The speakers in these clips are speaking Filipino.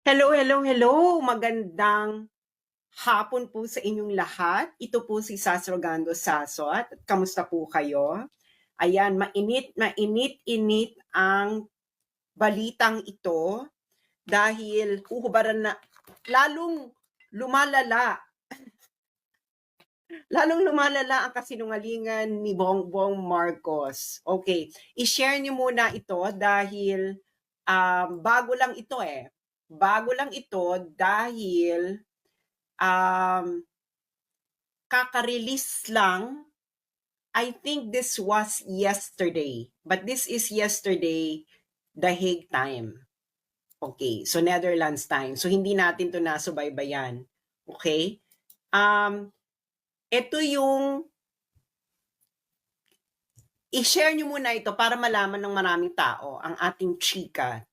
Hello, hello, hello! Magandang hapon po sa inyong lahat. Ito po si Sas Rogando Sasot. Kamusta po kayo? Ayan, mainit-init ang balitang ito dahil huhubaran na lalong lumalala, lalong lumalala ang kasinungalingan ni Bongbong Marcos. Okay, i-share niyo muna ito dahil bago lang ito eh. Bago lang ito dahil um, kaka-release lang. I think this was yesterday. But this is yesterday, The Hague time. Okay, so Netherlands time. So hindi natin to nasubaybayan. Okay? Ito yung i-share nyo muna ito para malaman ng maraming tao ang ating chika.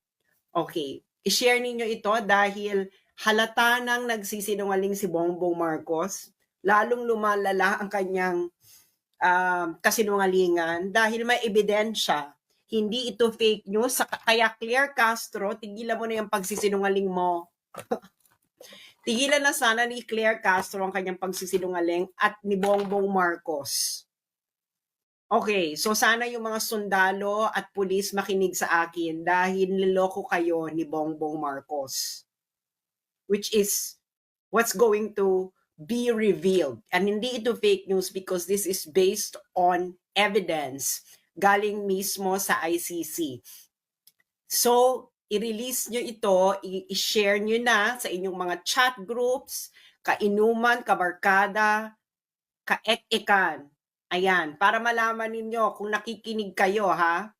Okay, i-share ninyo ito dahil halata nang nagsisinungaling si Bongbong Marcos, lalong lumalala ang kanyang kasinungalingan dahil may ebidensya. Hindi ito fake news. Kaya Claire Castro, tigilan mo na yung pagsisinungaling mo. Tigilan na sana ni Claire Castro ang kanyang pagsisinungaling at ni Bongbong Marcos. Okay, so sana yung mga sundalo at pulis makinig sa akin dahil niloko kayo ni Bongbong Marcos. Which is what's going to be revealed. And hindi ito fake news because this is based on evidence galing mismo sa ICC. So, i-release nyo ito, i-share nyo na sa inyong mga chat groups, kainuman, kabarkada, kaek-ekan. Ayan, para malaman ninyo kung nakikinig kayo ha.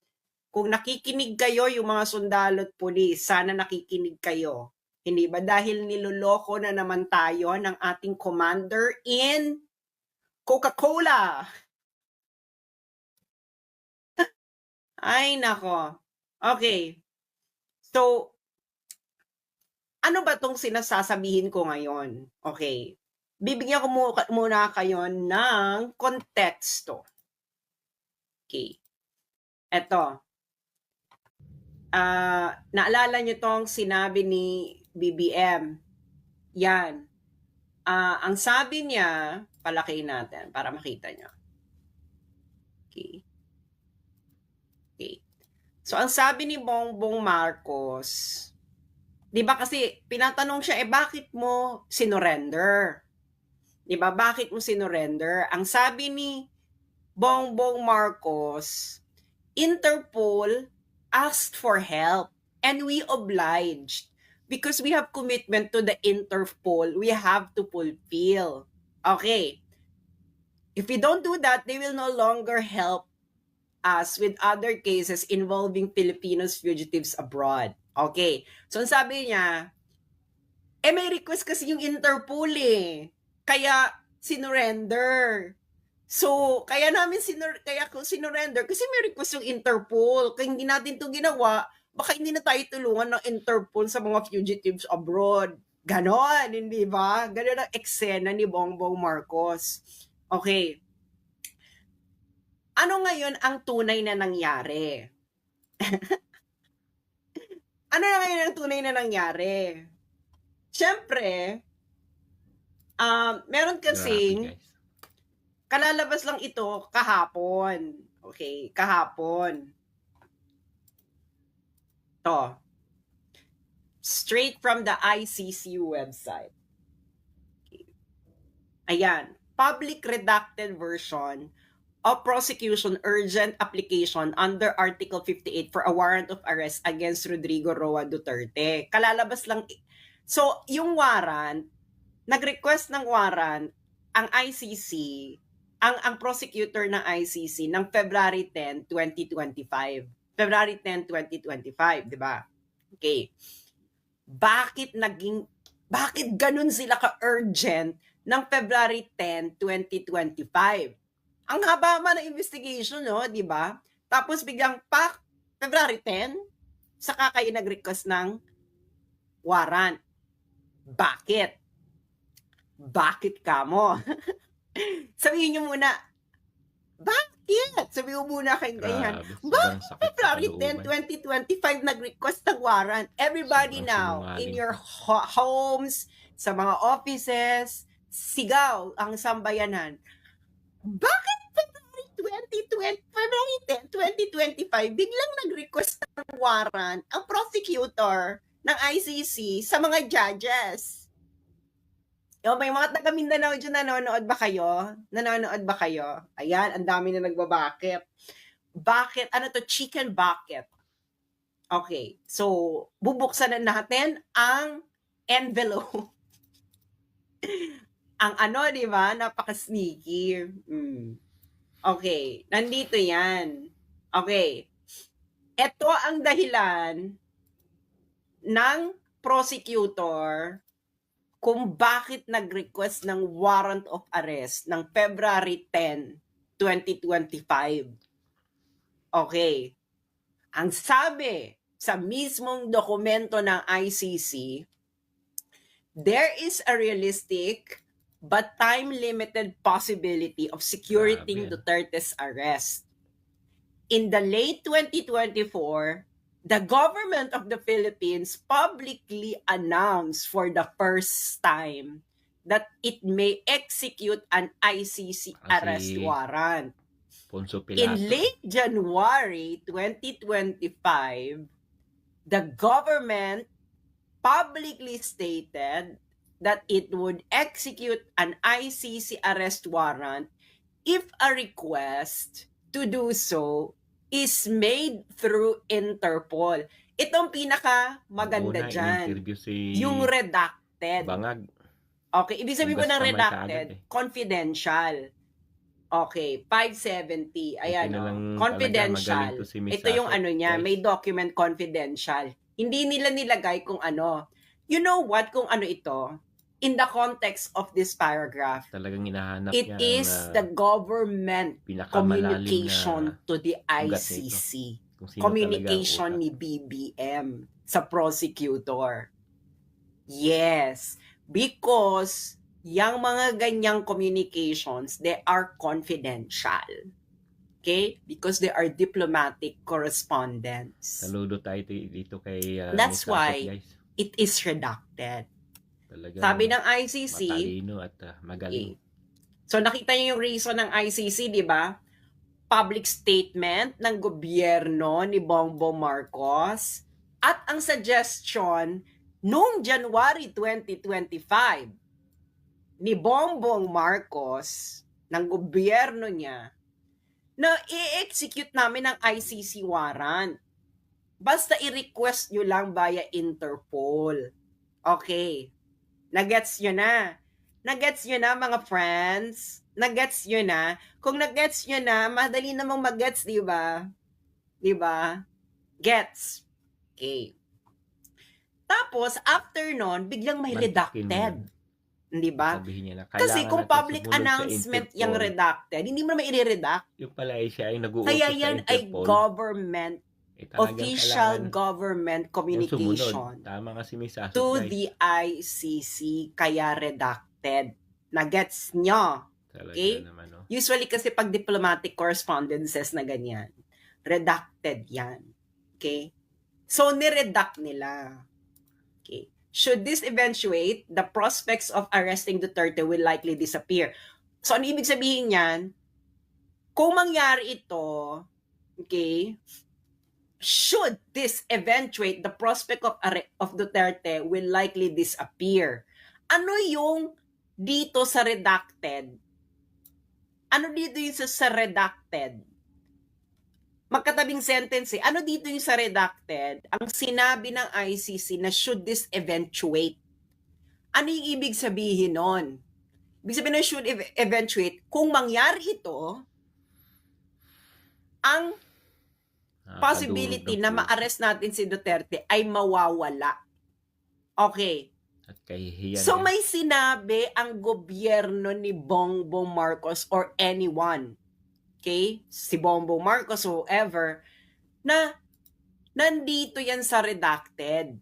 Kung nakikinig kayo yung mga sundalo at pulis, sana nakikinig kayo. Hindi ba? Dahil niloloko na naman tayo ng ating commander in Coca-Cola. Ay, nako. Okay. So, ano ba tong sinasasabihin ko ngayon? Okay. Bibigyan ko muna kayo ng konteksto. Okay. Eto. Naalala nyo tong sinabi ni BBM. Yan. Ang sabi niya, palakihin natin para makita nyo. Okay. Okay. So, ang sabi ni Bongbong Marcos, di ba kasi pinatanong siya, bakit mo sinurrender? Di ba, bakit mo sinurrender? Ang sabi ni Bongbong Marcos, Interpol asked for help and we obliged because we have commitment to the Interpol. We have to fulfill. Okay. If we don't do that, they will no longer help us with other cases involving Filipinos fugitives abroad. Okay. So, ang sabi niya, may request kasi yung Interpol eh. Kaya, sinurrender. So, kaya namin sinurrender kasi may request yung Interpol. Kaya hindi natin to ginawa, baka hindi na tayo tulungan ng Interpol sa mga fugitives abroad. Ganon, hindi ba? Ganon ang eksena ni Bongbong Marcos. Okay. Ano ngayon ang tunay na nangyari? Ano na ngayon ang tunay na nangyari? Siyempre, meron kasing kalalabas lang ito kahapon. Okay, kahapon. To. Straight from the ICC website. Okay. Ayan, public redacted version of prosecution urgent application under Article 58 for a warrant of arrest against Rodrigo Roa Duterte. Kalalabas lang. So, yung warrant, nag-request ng warrant ang ICC, ang prosecutor ng ICC ng February 10, 2025. February 10, 2025, di ba? Okay. Bakit ganun sila ka-urgent ng February 10, 2025? Ang haba ng investigation, no, di ba? Tapos biglang February 10, saka kayo nag-request ng warrant. Bakit? Bakit ka mo? Sabihin nyo muna, Bakit? Sabi mo muna kayong ganyan. Grabe, Bakit sobrang sakit sa February 10, kalooban. 2025 nag-request ng warrant? Everybody Sobrang now, in sinungaling your ka. homes, sa mga offices, sigaw ang sambayanan. Bakit February 10, 2025, biglang nag-request ng warrant ang prosecutor ng ICC sa mga judges? Yo, may mga taga Mindanao dyan, nanonood ba kayo? Nanonood ba kayo? Ayan, ang dami na nagbabakit. Bakit? Ano to? Chicken bucket. Okay, so bubuksan na natin ang envelope. Ang ano, di ba? Napaka-sneaky. Okay, nandito yan. Okay, ito ang dahilan ng prosecutor kung bakit nag-request ng warrant of arrest ng February 10, 2025. Okay. Ang sabi sa mismong dokumento ng ICC, there is a realistic but time-limited possibility of securing Duterte's arrest. In the late 2024, the government of the Philippines publicly announced for the first time that it may execute an ICC arrest warrant. In late January 2025, the government publicly stated that it would execute an ICC arrest warrant if a request to do so is made through Interpol. Itong pinaka maganda dyan. Yung redacted. Bangag. Okay, ibig sabihin po ng redacted, confidential. Okay, 570. Ayan, confidential. Ito yung ano niya, may document confidential. Hindi nila nilagay kung ano. You know what, kung ano ito? In the context of this paragraph, talagang hinahanap it is the government communication to the ICC. Communication ni BBM sa prosecutor. Yes, because yung mga ganyang communications, they are confidential. Okay? Because they are diplomatic correspondence. Saludo tayo dito kay that's why guys. It is redacted. Talagang sabi ng ICC, matalino at magaling. So nakita niyo yung reason ng ICC, di ba? Public statement ng gobyerno ni Bongbong Marcos at ang suggestion noong January 2025 ni Bongbong Marcos ng gobyerno niya na i-execute namin ang ICC warrant. Basta i-request nyo lang via Interpol. Okay. Nagets nyo na. Nagets nyo na mga friends. Nagets nyo na. Kung nagets nyo na, madali namang mag-gets, di ba? Di ba? Gets. Okay. Tapos, after nun, biglang may redacted. Di ba? Kasi kung public announcement yung redacted, hindi mo naman i-redact. Yung pala ay siya ay nag-uutos kaya yan sa ay government, official government communication tama nga si Miss to the ICC, kaya redacted. Nagets nyo? Okay? Naman, no? Usually kasi pag diplomatic correspondences na ganyan, redacted yan. Okay? So, niredact nila. Okay. Should this eventuate, the prospects of arresting Duterte will likely disappear. So, ano ibig sabihin yan? Kung mangyari ito, okay, should this eventuate, the prospect of Duterte will likely disappear. Ano yung dito sa redacted? Ano dito yung sa redacted? Magkatabing sentence eh. Ano dito yung sa redacted? Ang sinabi ng ICC na should this eventuate. Ano yung ibig sabihin nun? Ibig sabihin na should eventuate, kung mangyari ito, ang possibility na ma-arrest natin si Duterte ay mawawala. Okay. At kahihiyan. So may sinabi ang gobyerno ni Bongbong Marcos or anyone, okay, si Bongbong Marcos or whoever, na nandito yan sa redacted.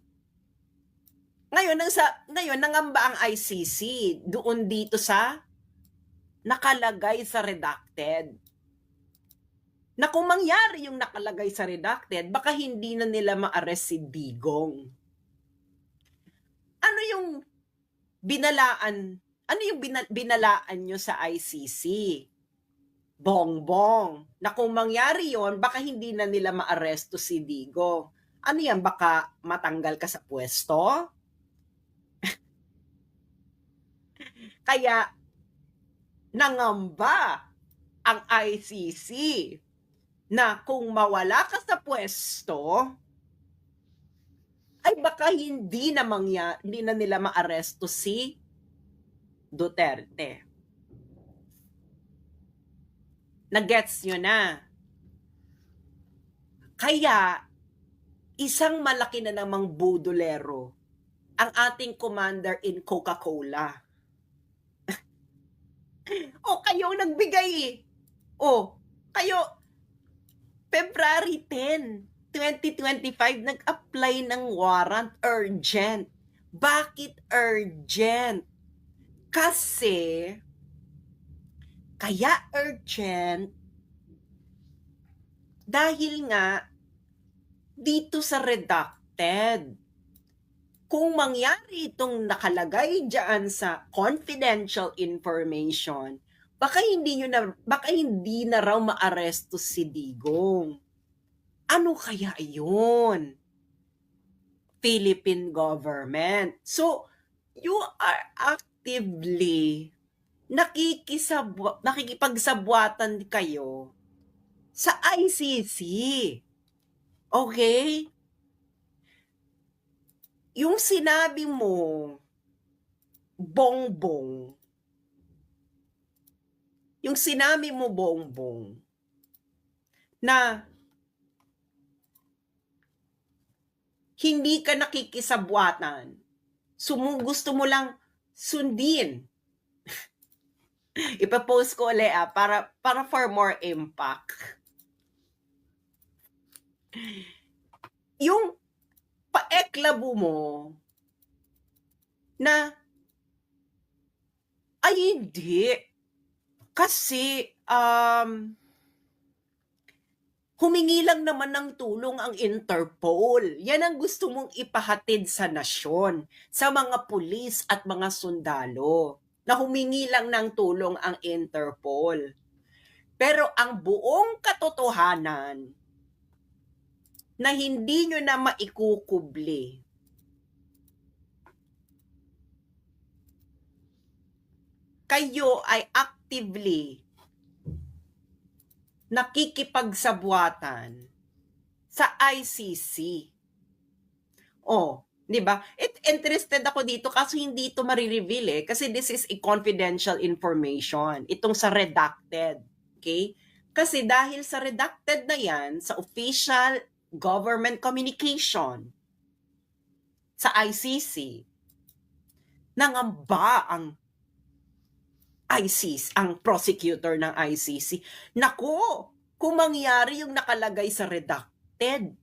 Ngayon nangamba ang ICC doon dito sa nakalagay sa redacted. na kung mangyari yung nakalagay sa redacted, baka hindi na nila ma-arrest si Digong. Ano yung binalaan? Ano yung binalaan nyo sa ICC? Bongbong. Na kung mangyari yon, baka hindi na nila ma-arresto si Digong. Ano yan? Baka matanggal ka sa pwesto? Kaya nangamba ang ICC na kung mawala ka sa pwesto, ay baka hindi na nila maaresto si Duterte. Nagets nyo na. Kaya, isang malaki na namang budolero ang ating commander in Coca-Cola. O, kayo nagbigay eh. O, kayo, February 10, 2025, nag-apply ng warrant urgent. Bakit urgent? Kasi, kaya urgent, dahil nga, dito sa redacted, kung mangyari itong nakalagay dyan sa confidential information, baka hindi na raw maaresto si Digong. Ano kaya yun? Philippine government. So, you are actively nakikipagsabwatan kayo sa ICC. Okay? Yung sinabi mo, Bongbong, na hindi ka nakikisabwatan, gusto mo lang sundin. Ipapost ko ulit para for more impact. Yung paeklabo mo na ay hindi. Kasi humingi lang naman ng tulong ang Interpol. Yan ang gusto mong ipahatid sa nasyon, sa mga pulis at mga sundalo, na humingi lang ng tulong ang Interpol. Pero ang buong katotohanan na hindi nyo na maikukubli, kayo ay actively nakikipagsabwatan sa ICC. Oh, 'di ba? Interested ako dito kasi hindi ito marireveal kasi this is a confidential information. Itong sa redacted, okay? Kasi dahil sa redacted na 'yan sa official government communication sa ICC, nangamba ang ICC, ang prosecutor ng ICC. Nako, kung mangyari yung nakalagay sa redacted,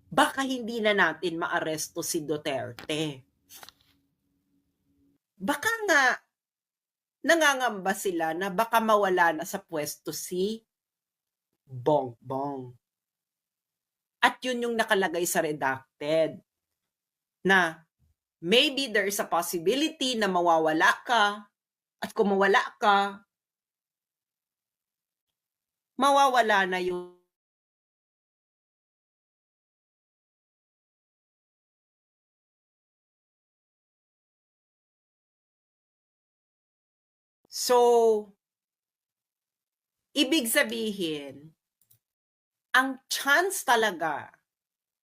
baka hindi na natin maaresto si Duterte. Baka nga, nangangamba sila na baka mawala na sa pwesto si Bongbong. At yun yung nakalagay sa redacted, na maybe there is a possibility na mawawala ka, at kung mawala ka, mawawala na yung So, ibig sabihin, ang chance talaga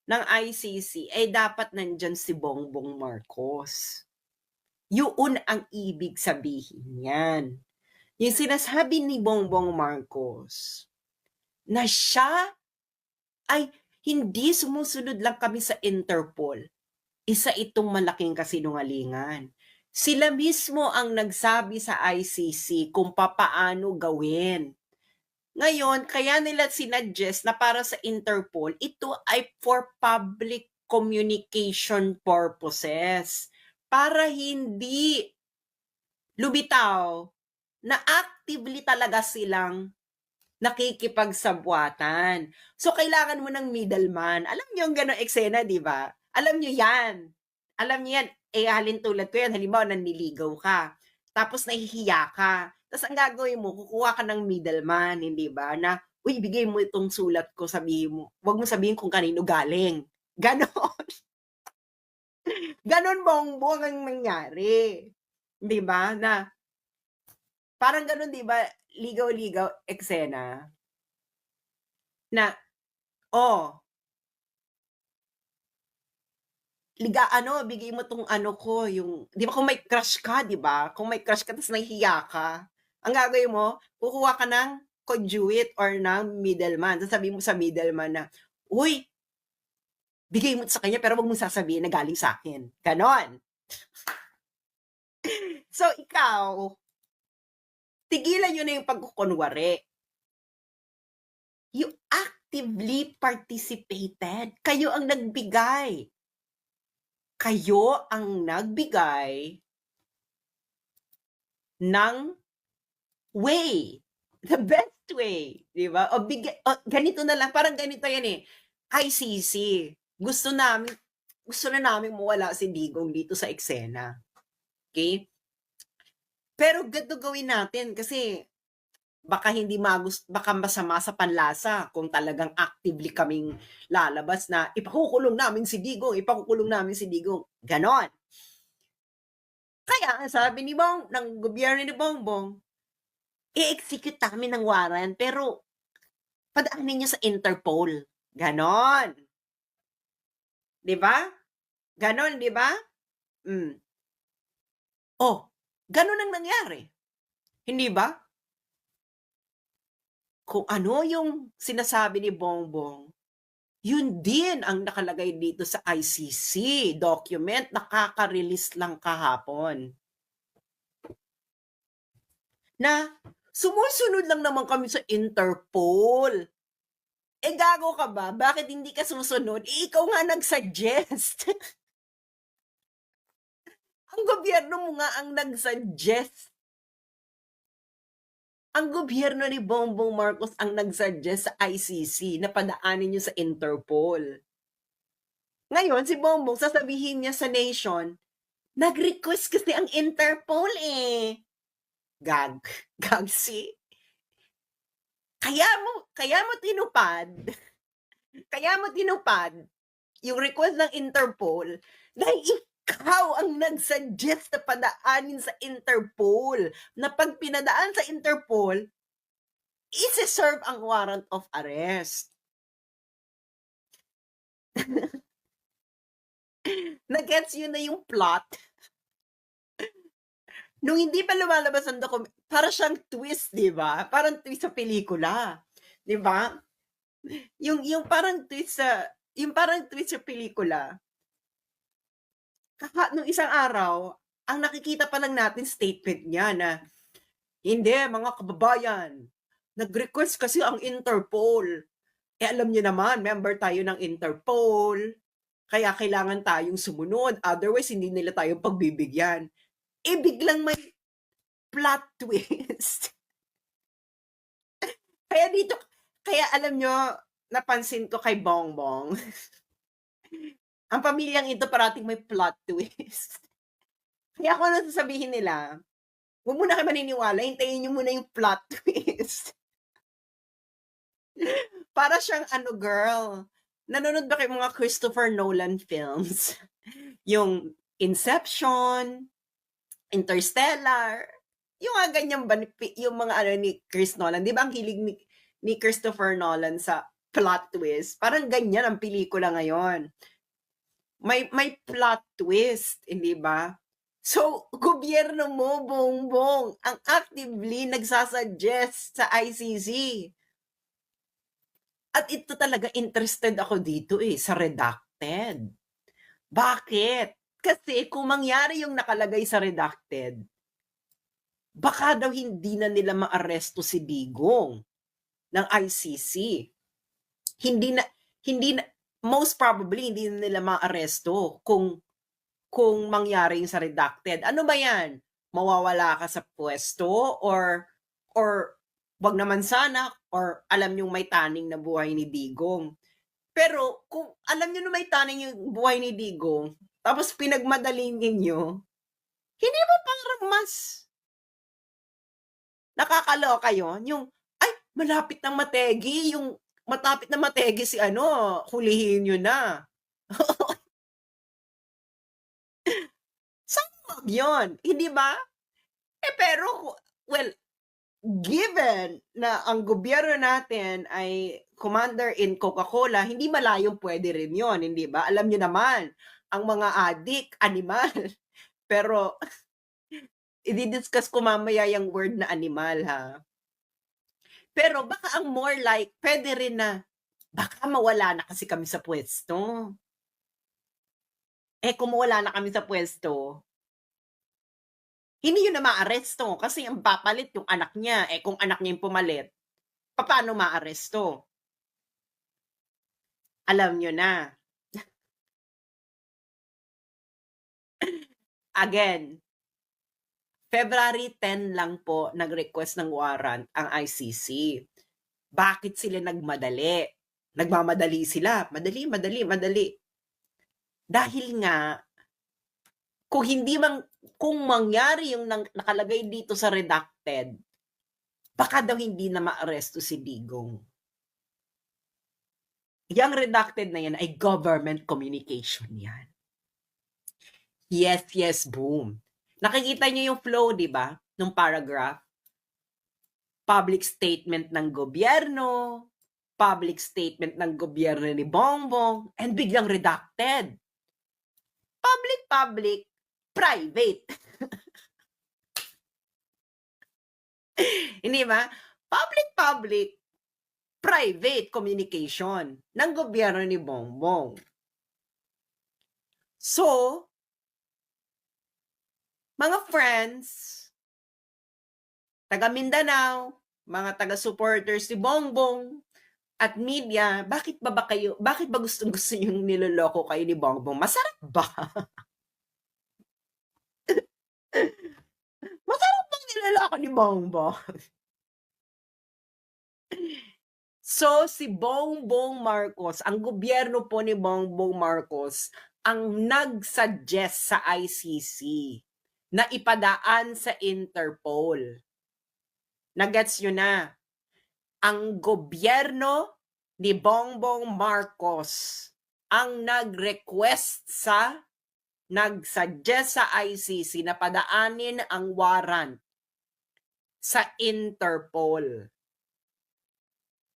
ng ICC ay dapat nandyan si Bongbong Marcos. Yun ang ibig sabihin yan. Yung sinasabi ni Bongbong Marcos na siya ay hindi sumusunod lang kami sa Interpol. Isa itong malaking kasinungalingan. Sila mismo ang nagsabi sa ICC kung papaano gawin. Ngayon, kaya nila sinuggest na para sa Interpol, ito ay for public communication purposes. Para hindi lumitaw na actively talaga silang nakikipagsabwatan. So, kailangan mo ng middleman. Alam niyo yung gano'ng eksena, 'di ba? Alam niyo 'yan. Alam niyo 'yan. Eh, halintulad ko 'yan, halimbawa nanliligaw ka, tapos nahihiya ka, ta's ang gagawin mo kukuha ka ng middleman, hindi ba, na, "Uy, bigay mo itong sulat ko, sabihin mo, 'wag mo sabihin kung kanino galing." Gano'n. Gano'n bongbong ang nangyari, 'di ba, na parang gano'n, 'di ba, ligaw-ligaw eksena na, "Oh, bigay mo 'tong ano ko, yung" 'di ba kung may crush ka, 'di ba? Kung may crush ka ta's nahihiya ka, ang gagawin mo, kukuha ka ng conduit or ng middleman. Sasabihin mo sa middleman na, "Uy, bigay mo 'to sa kanya pero 'wag mong sasabihin na galing sa'kin." Gano'n. So, ikaw, tigilan niyo na yung pagkukunwari. You actively participated. Kayo ang nagbigay. Kayo ang nagbigay ng way, the best way, 'di ba? O ganito na lang, parang ganito 'yan, eh, ICC, gusto namin gusto na naming mawala si Digong dito sa eksena, okey? Pero ganito gawin natin kasi baka masama sa panlasa kung talagang actively kaming lalabas na ipakukulong namin si Digong, gano'n. Kaya ang sabi ng gobyerno ni Bongbong, i-execute namin ng warrant pero padaanin niyo sa Interpol, gano'n. 'Di ba? Gano'n, 'di ba? Hmm. Oh, gano'n ang nangyari, hindi ba? Kung ano yung sinasabi ni Bongbong, yun din ang nakalagay dito sa ICC document na kaka-release lang kahapon. Na sumusunod lang naman kami sa Interpol. Eh, gago ka ba? Bakit hindi ka susunod? Eh, ikaw nga nag-suggest. Ang gobyerno mo nga ang nag-suggest. Ang gobyerno ni Bongbong Marcos ang nag-suggest sa ICC na padaanin niyo sa Interpol. Ngayon si Bongbong sasabihin niya sa nation, nag-request kasi ang Interpol, eh. Gag. Gagsi. Kaya mo tinupad kaya mo tinupad yung request ng Interpol dahil ikaw ang nag-suggest na padaanin sa Interpol, na 'pag pinadaan sa Interpol, ise-serve ang warrant of arrest. Na-gets yun na yung plot? Nung hindi pa lumalabas ang para siyang twist, 'di ba? Parang twist sa pelikula, 'di ba? Yung parang twist sa pelikula, nung isang araw, ang nakikita pa lang natin statement niya na, "Hindi mga kababayan, nag-request kasi ang Interpol. Eh, alam niyo naman member tayo ng Interpol, kaya kailangan tayong sumunod, otherwise hindi nila tayo pagbibigyan." Eh, biglang may plot twist. Kaya dito kaya alam niyo, napansin ko kay Bongbong, ang pamilyang ito parating may plot twist. Kaya kung ano sasabihin nila, huwag muna kayo maniniwala, hintayin niyo muna yung plot twist. Para siyang ano girl, nanonood ba kayo mga Christopher Nolan films? Yung Inception, Interstellar, yung mga ganyan ba yung mga ano ni Chris Nolan, 'di ba ang hilig ni Christopher Nolan sa plot twist? Parang ganyan ang pelikula ngayon. May plot twist, hindi ba? So, gobyerno mo, Bongbong, ang actively nagsasuggest sa ICC. At ito talaga interested ako dito, eh, sa redacted. Bakit? Kasi kung mangyari yung nakalagay sa redacted, baka daw hindi na nila maaresto si Digong ng ICC. Hindi na most probably hindi na nila maaresto kung mangyari yung sa redacted. Ano ba 'yan? Mawawala ka sa puwesto or wag naman sana or alam niyong may taning na buhay ni Digong. Pero kung alam niyo na may taning yung buhay ni Digong, tapos pinagmadali ninyo, hindi ba parang mas nakakaloka yun? Yung, ay, malapit na mategi, yung matapit na mategi si ano, hulihin nyo na. Saan wag yun? Hindi ba? Pero, well, given na ang gobyerno natin ay commander in Coca-Cola, hindi malayong pwede rin yon, hindi ba? Alam nyo naman, ang mga adik, animal. Pero, i-discuss ko mamaya yung word na animal, ha? Pero baka ang more like, pwede rin na, baka mawala na kasi kami sa pwesto. Kung mawala na kami sa pwesto, hindi yun na maaresto kasi ang papalit yung anak niya. Kung anak niya yung pumalit, paano maaresto? Alam nyo na. Again, February 10 lang po nag-request ng warrant ang ICC. Bakit sila nagmadali? Nagmamadali sila. Madali. Dahil nga, kung mangyari yung nakalagay dito sa redacted, baka daw hindi na maaresto si Digong. Yang redacted na yan ay government communication yan. Yes, boom. Nakikita niyo yung flow, di ba? Nung paragraph. Public statement ng gobyerno, public statement ng gobyerno ni Bongbong, and biglang redacted. Public, private. Hindi ba? Public, private communication ng gobyerno ni Bongbong. So, mga friends, taga Mindanao, mga taga-supporters ni Bongbong, at media, bakit ba gusto yung niloloko kayo ni Bongbong? Masarap ba? Masarap bang niloloko ni Bongbong? So, si Bongbong Marcos, ang gobyerno po ni Bongbong Marcos, ang nag-suggest sa ICC na ipadaan sa Interpol. Nagets nyo na? Ang gobyerno ni Bongbong Marcos ang nag-suggest sa ICC na padaanin ang warrant sa Interpol.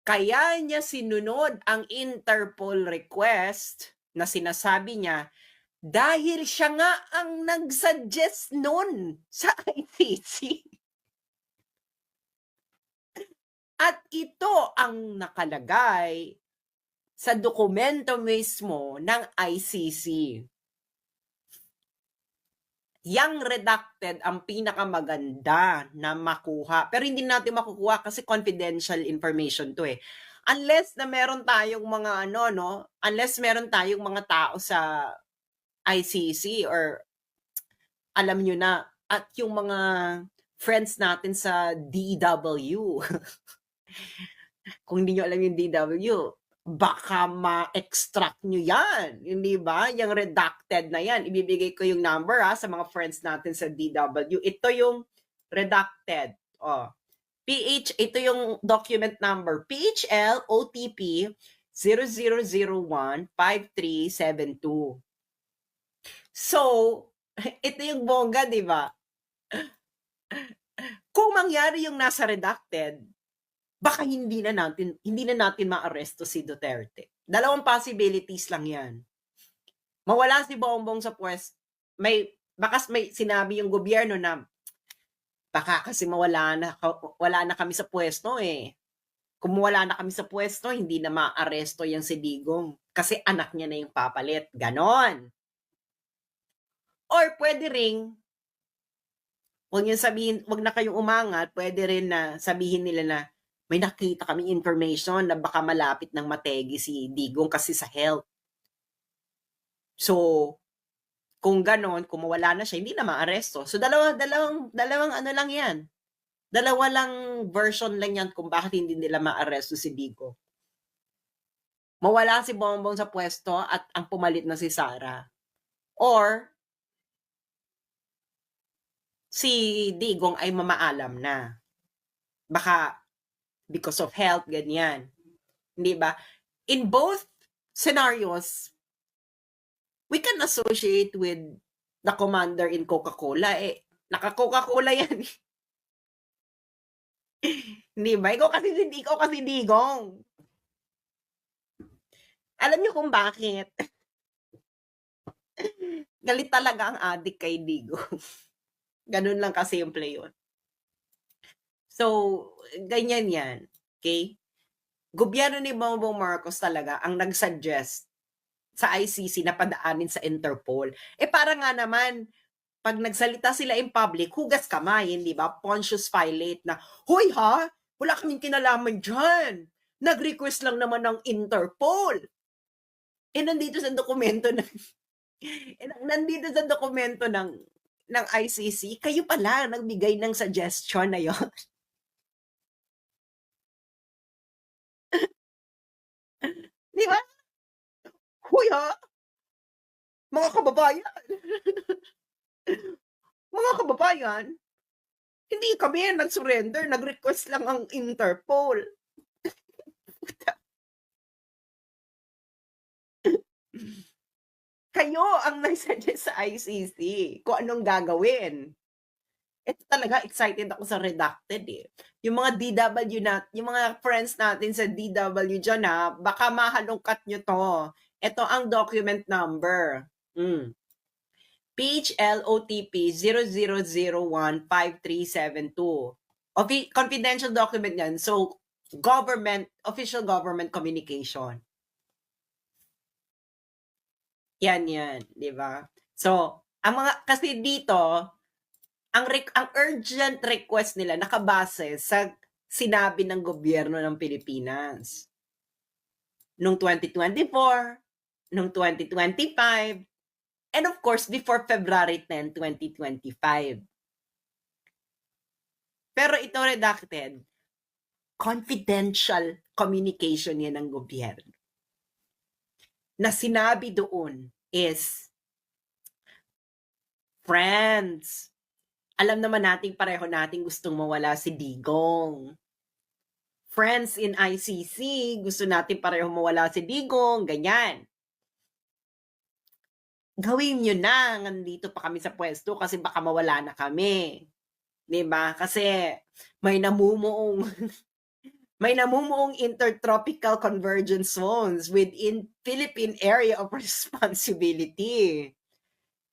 Kaya niya sinunod ang Interpol request na sinasabi niya dahil siya nga ang nag-suggest nun sa ICC. At ito ang nakalagay sa dokumento mismo ng ICC. Yang redacted ang pinakamaganda na makuha. Pero hindi natin makukuha kasi confidential information to eh. Unless na meron tayong mga unless meron tayong mga tao sa ICC or alam nyo na, at yung mga friends natin sa DW. Kung hindi nyo alam yung DW, baka ma-extract nyo yan. Hindi ba? Yung redacted na yan. Ibibigay ko yung number sa mga friends natin sa DW. Ito yung redacted. Ito yung document number. PHL OTP 00015372. So, ito yung bongga, di ba? Kung mangyari yung nasa redacted, baka hindi na natin maaresto si Duterte. Dalawang possibilities lang yan. Mawala si Bongbong sa pwesto. Baka may sinabi yung gobyerno na baka kasi wala na kami sa pwesto eh. Kung wala na kami sa pwesto, hindi na maaresto yung si Digong. Kasi anak niya na yung papalit. Ganon. Or pwede ring, wag na kayong umangat, pwede rin na sabihin nila na may nakita kami information na baka malapit ng mategi si Digong kasi sa health. So, kung ganon, kung mawala na siya, hindi na maaresto. So, dalawang lang yan. Dalawa lang version lang yan kung bakit hindi nila maaresto si Digong. Mawala si Bongbong sa pwesto at ang pumalit na si Sara. Or, si Digong ay mamaalam na. Baka because of health, ganyan. Hindi ba? In both scenarios, we can associate with the commander in Coca-Cola. Naka-Coca-Cola yan. Hindi ba? Ikaw kasi Digong. Alam niyo kung bakit? Galit talaga ang adik kay Digong. Ganun lang kasimple yun. So, ganyan yan. Okay? Gobyerno ni Bongbong Marcos talaga ang nag-suggest sa ICC na padaanin sa Interpol. Para nga naman, pag nagsalita sila in public, hugas kamay, hindi ba? Pontius Pilate na, hoy ha, wala kaming kinalaman dyan. Nag-request lang naman ng Interpol. Nandito sa dokumento ng ICC, kayo pala nagbigay ng suggestion na yon. Di ba? Hoy ha, mga kababayan. Mga kababayan, hindi kami nag-surrender, nag-request lang ang Interpol. Kayo ang nag-suggest sa ICC kung anong gagawin. Ito talaga, excited ako sa redacted eh. Yung mga DW yung mga friends natin sa DW dyan ha, baka mahalongkat nyo to. Ito ang document number. Page LOTP 00015372. Confidential document yan. So, official government communication. Yan, di ba? So, kasi dito, ang urgent request nila nakabase sa sinabi ng gobyerno ng Pilipinas. Noong 2024, noong 2025, and of course, before February 10, 2025. Pero ito redacted, confidential communication yan ng gobyerno. Na sinabi doon is, friends, alam naman nating pareho nating gustong mawala si Digong. Friends in ICC, gusto natin pareho mawala si Digong, ganyan. Gawin nyo na, nandito pa kami sa pwesto kasi baka mawala na kami. Diba? Kasi may namumuong intertropical convergence zones within Philippine Area of Responsibility.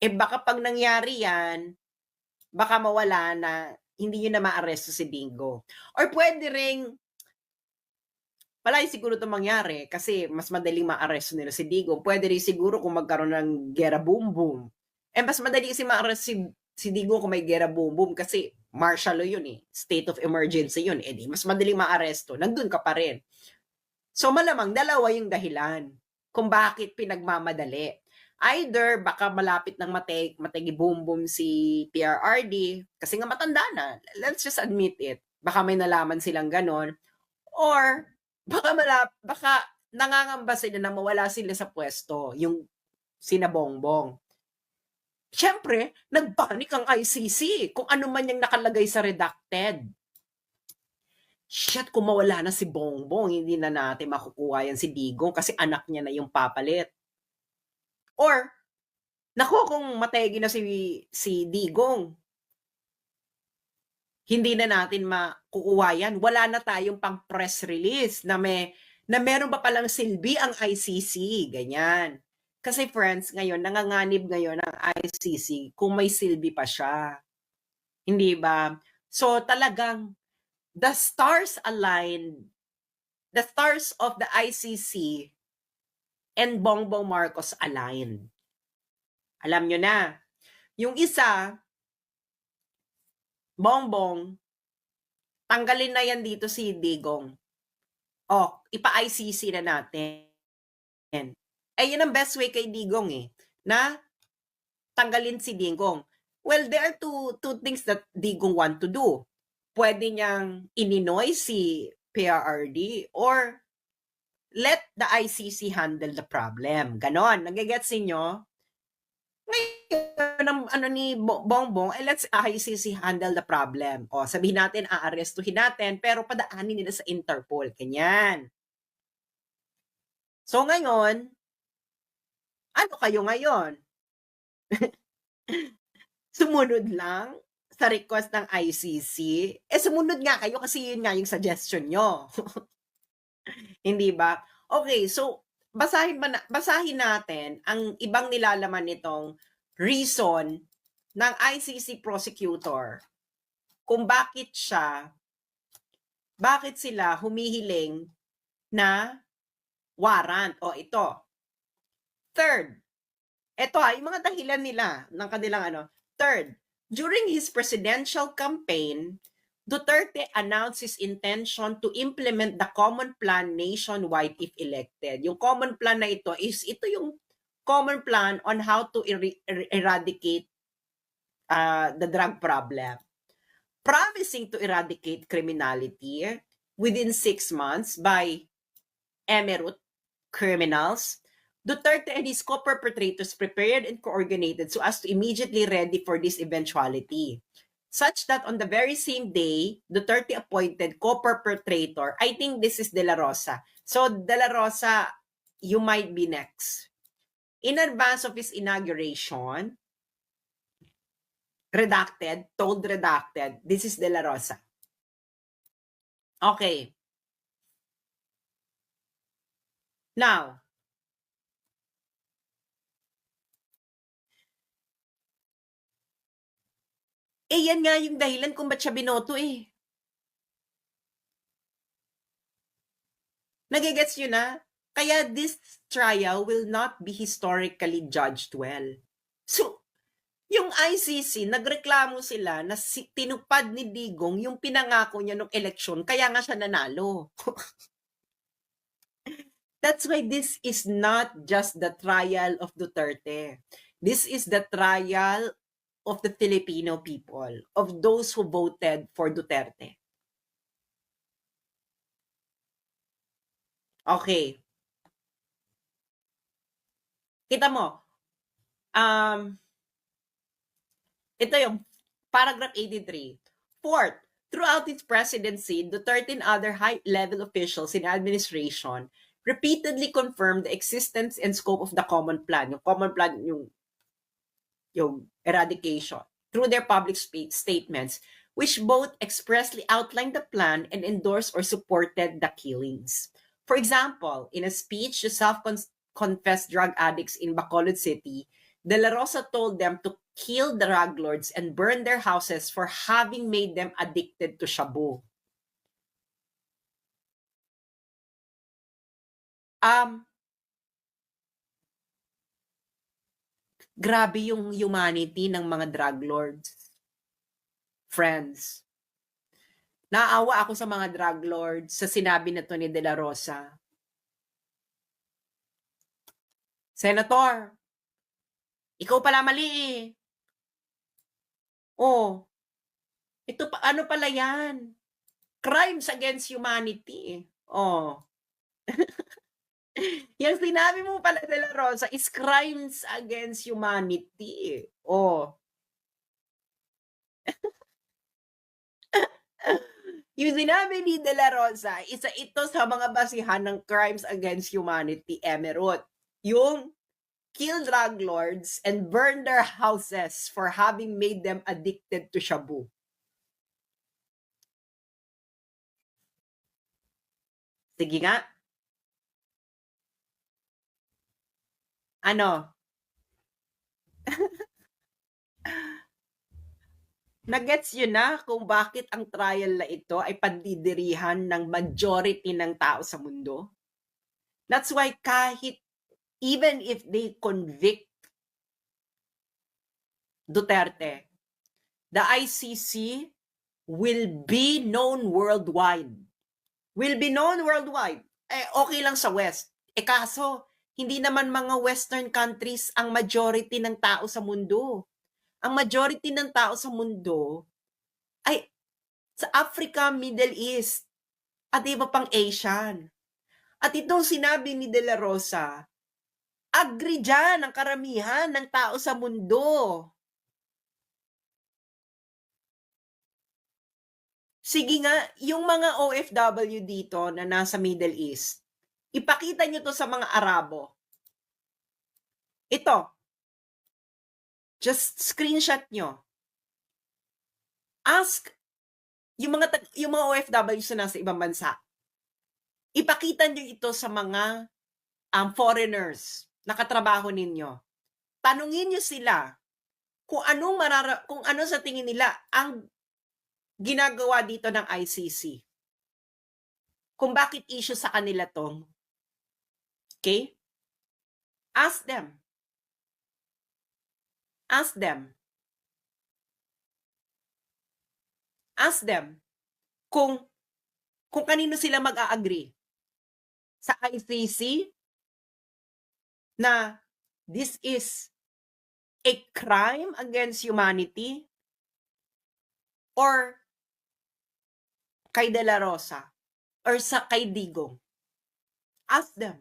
Baka pag nangyari yan, baka mawala na, hindi nyo na maaresto si Digong. Or pwede ring, palagi siguro ito mangyari kasi mas madaling maaresto nila si Digong. Pwede rin siguro kung magkaroon ng gera boom boom. Mas madali kasi maaresto si Digong kung may gera boom boom kasi martial law yun eh. State of emergency yun. Di mas madaling maaresto. Nandun ka pa rin. So malamang dalawa yung dahilan kung bakit pinagmamadali. Either baka malapit ng mategi boom boom si PRRD kasi nga matanda na. Let's just admit it. Baka may nalaman silang ganon. Or baka nangangamba sila na mawala sila sa pwesto, yung sina Bongbong. Siyempre, nagpanik ang ICC kung ano man yung nakalagay sa redacted. Shit, kung mawala na si Bongbong, hindi na natin makukuha yan si Digong kasi anak niya na yung papalit. Or, naku, kung mategi na si Digong, hindi na natin makukuha yan. Wala na tayong pang press release na meron pa palang silbi ang ICC. Ganyan. Kasi friends, ngayon, nanganganib ngayon ang ICC kung may silbi pa siya. Hindi ba? So talagang the stars aligned, the stars of the ICC and Bongbong Marcos aligned. Alam nyo na, yung isa, Bongbong, tanggalin na yan dito si Digong. Ipa-ICC na natin. Yun ang best way kay Digong na tanggalin si Digong. Well, there are two things that Digong want to do. pwede niyang ininoy si PRRD or let the ICC handle the problem. Ganon. Nagigets ninyo? Ngayon, ano ni Bongbong, let's ICC handle the problem. O, sabihin natin, aarestuhin natin, pero padaanin nila sa Interpol. Ganyan. So, ngayon, ano kayo ngayon? Sumunod lang sa request ng ICC? Sumunod nga kayo kasi yun nga yung suggestion nyo. Hindi ba? Okay, so basahin natin ang ibang nilalaman nitong reason ng ICC prosecutor kung bakit sila humihiling na warrant. O ito. Third, ito yung mga dahilan nila ng kanilang Third, during his presidential campaign, Duterte announced his intention to implement the common plan nationwide if elected. Yung common plan na ito yung common plan on how to eradicate the drug problem. Promising to eradicate criminality within 6 months by emerald criminals, Duterte and his co-perpetrators prepared and coordinated so as to immediately ready for this eventuality. Such that on the very same day, Duterte appointed co-perpetrator, I think this is De La Rosa. So, De La Rosa, you might be next. In advance of his inauguration, told redacted, this is De La Rosa. Okay. Now, yan nga yung dahilan kung ba't siya binoto eh. Nagigets nyo na? Kaya this trial will not be historically judged well. So, yung ICC, nagreklamo sila na tinupad ni Digong yung pinangako niya nung eleksyon, kaya nga siya nanalo. That's why this is not just the trial of Duterte. This is the trial of the Filipino people, of those who voted for Duterte. Okay. Kita mo, ito yung paragraph 83. Fourth, throughout its presidency, Duterte and other high-level officials in administration repeatedly confirmed the existence and scope of the common plan. Yung common plan, yung eradication, through their public statements, which both expressly outlined the plan and endorsed or supported the killings. For example, in a speech to self-confessed drug addicts in Bacolod City, De La Rosa told them to kill the drug lords and burn their houses for having made them addicted to shabu. Grabe yung humanity ng mga drug lords. Friends. Naawa ako sa mga drug lords sa sinabi na to ni De La Rosa. Senator, ikaw pala mali eh. Oh, ito pa, ano pala yan? Crimes against humanity. Oh. Yung sinabi mo pala, De La Rosa, is crimes against humanity. Oh. Yung sinabi ni De La Rosa, isa ito sa mga basihan ng crimes against humanity, Emerald. Yung kill drug lords and burn their houses for having made them addicted to shabu. Sige nga. Ano? Nagets yun na kung bakit ang trial na ito ay pandidirihan ng majority ng tao sa mundo? That's why even if they convict Duterte, the ICC will be known worldwide. Will be known worldwide. Okay lang sa West. Kaso, hindi naman mga Western countries ang majority ng tao sa mundo. Ang majority ng tao sa mundo ay sa Africa, Middle East, at iba pang Asian. At itong sinabi ni De La Rosa, agree dyan ang karamihan ng tao sa mundo. Sige nga, yung mga OFW dito na nasa Middle East, ipakita nyo to sa mga Arabo. Ito, just screenshot nyo. Ask yung mga OFW na nasa ibang bansa. Ipakita nyo ito sa mga foreigners na katrabaho ninyo. Tanungin nyo sila kung ano sa tingin nila ang ginagawa dito ng ICC. Kung bakit issue sa kanila tong. Okay? Ask them. Ask them. Ask them kung kanino sila mag-a-agree. Sa ICC na this is a crime against humanity or kay De La Rosa or sa kay Digong. Ask them.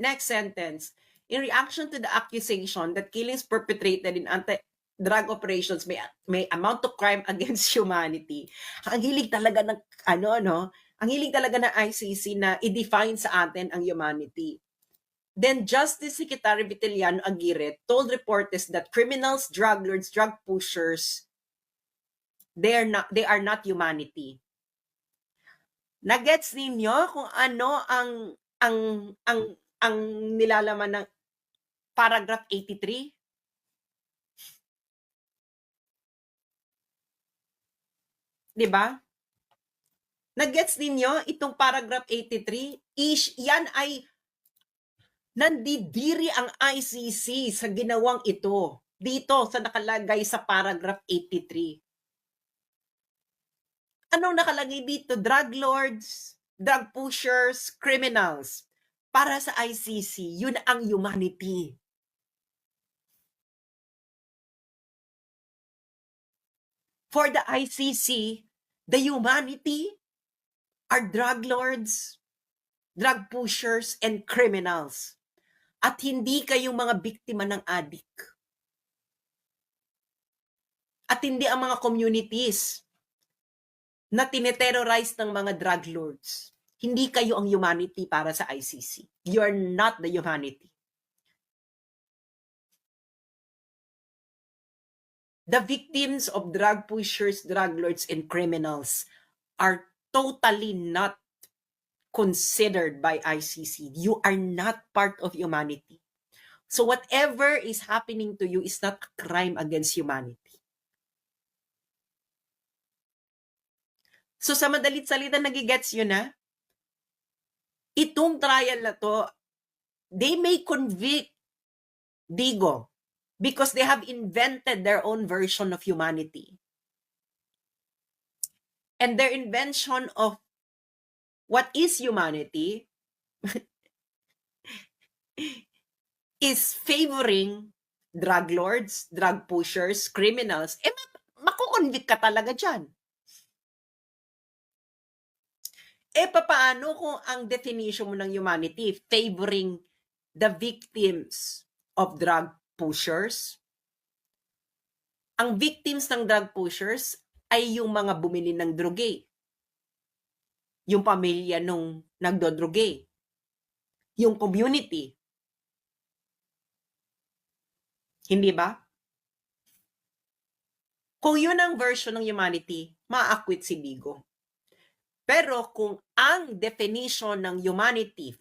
Next sentence. In reaction to the accusation that killings perpetrated in anti-drug operations may amount to crime against humanity. Ang hilig talaga ng ang hilig talaga ng ICC na i-define sa atin ang humanity. Then Justice Secretary Vitaliano Aguirre told reporters that criminals, drug lords, drug pushers, they are not humanity. Nagets ninyo kung ano ang nilalaman ng paragraph 83? Diba? Nagets ninyo itong paragraph 83? Yan ay nandidiri ang ICC sa ginawang ito. Dito sa nakalagay sa paragraph 83. Anong nakalagay dito? Drug lords, drug pushers, criminals. Para sa ICC, yun ang humanity. For the ICC, the humanity are drug lords, drug pushers, and criminals. At hindi kayong mga biktima ng adik. At hindi ang mga communities na tineterrorize ng mga drug lords. Hindi kayo ang humanity para sa ICC. You are not the humanity. The victims of drug pushers, drug lords, and criminals are totally not considered by ICC. You are not part of humanity. So whatever is happening to you is not a crime against humanity. So sa madalit salita, nagigets yun na? Itong trial na to, they may convict Digong because they have invented their own version of humanity. And their invention of what is humanity is favoring drug lords, drug pushers, criminals. Makukonvict ka talaga dyan. Paano kung ang definition mo ng humanity favoring the victims of drug pushers? Ang victims ng drug pushers ay yung mga bumili ng droge. Yung pamilya nung nagdodroge. Yung community. Hindi ba? Kung yun ang version ng humanity, ma-acquit si Digong. Pero kung ang definition ng humanity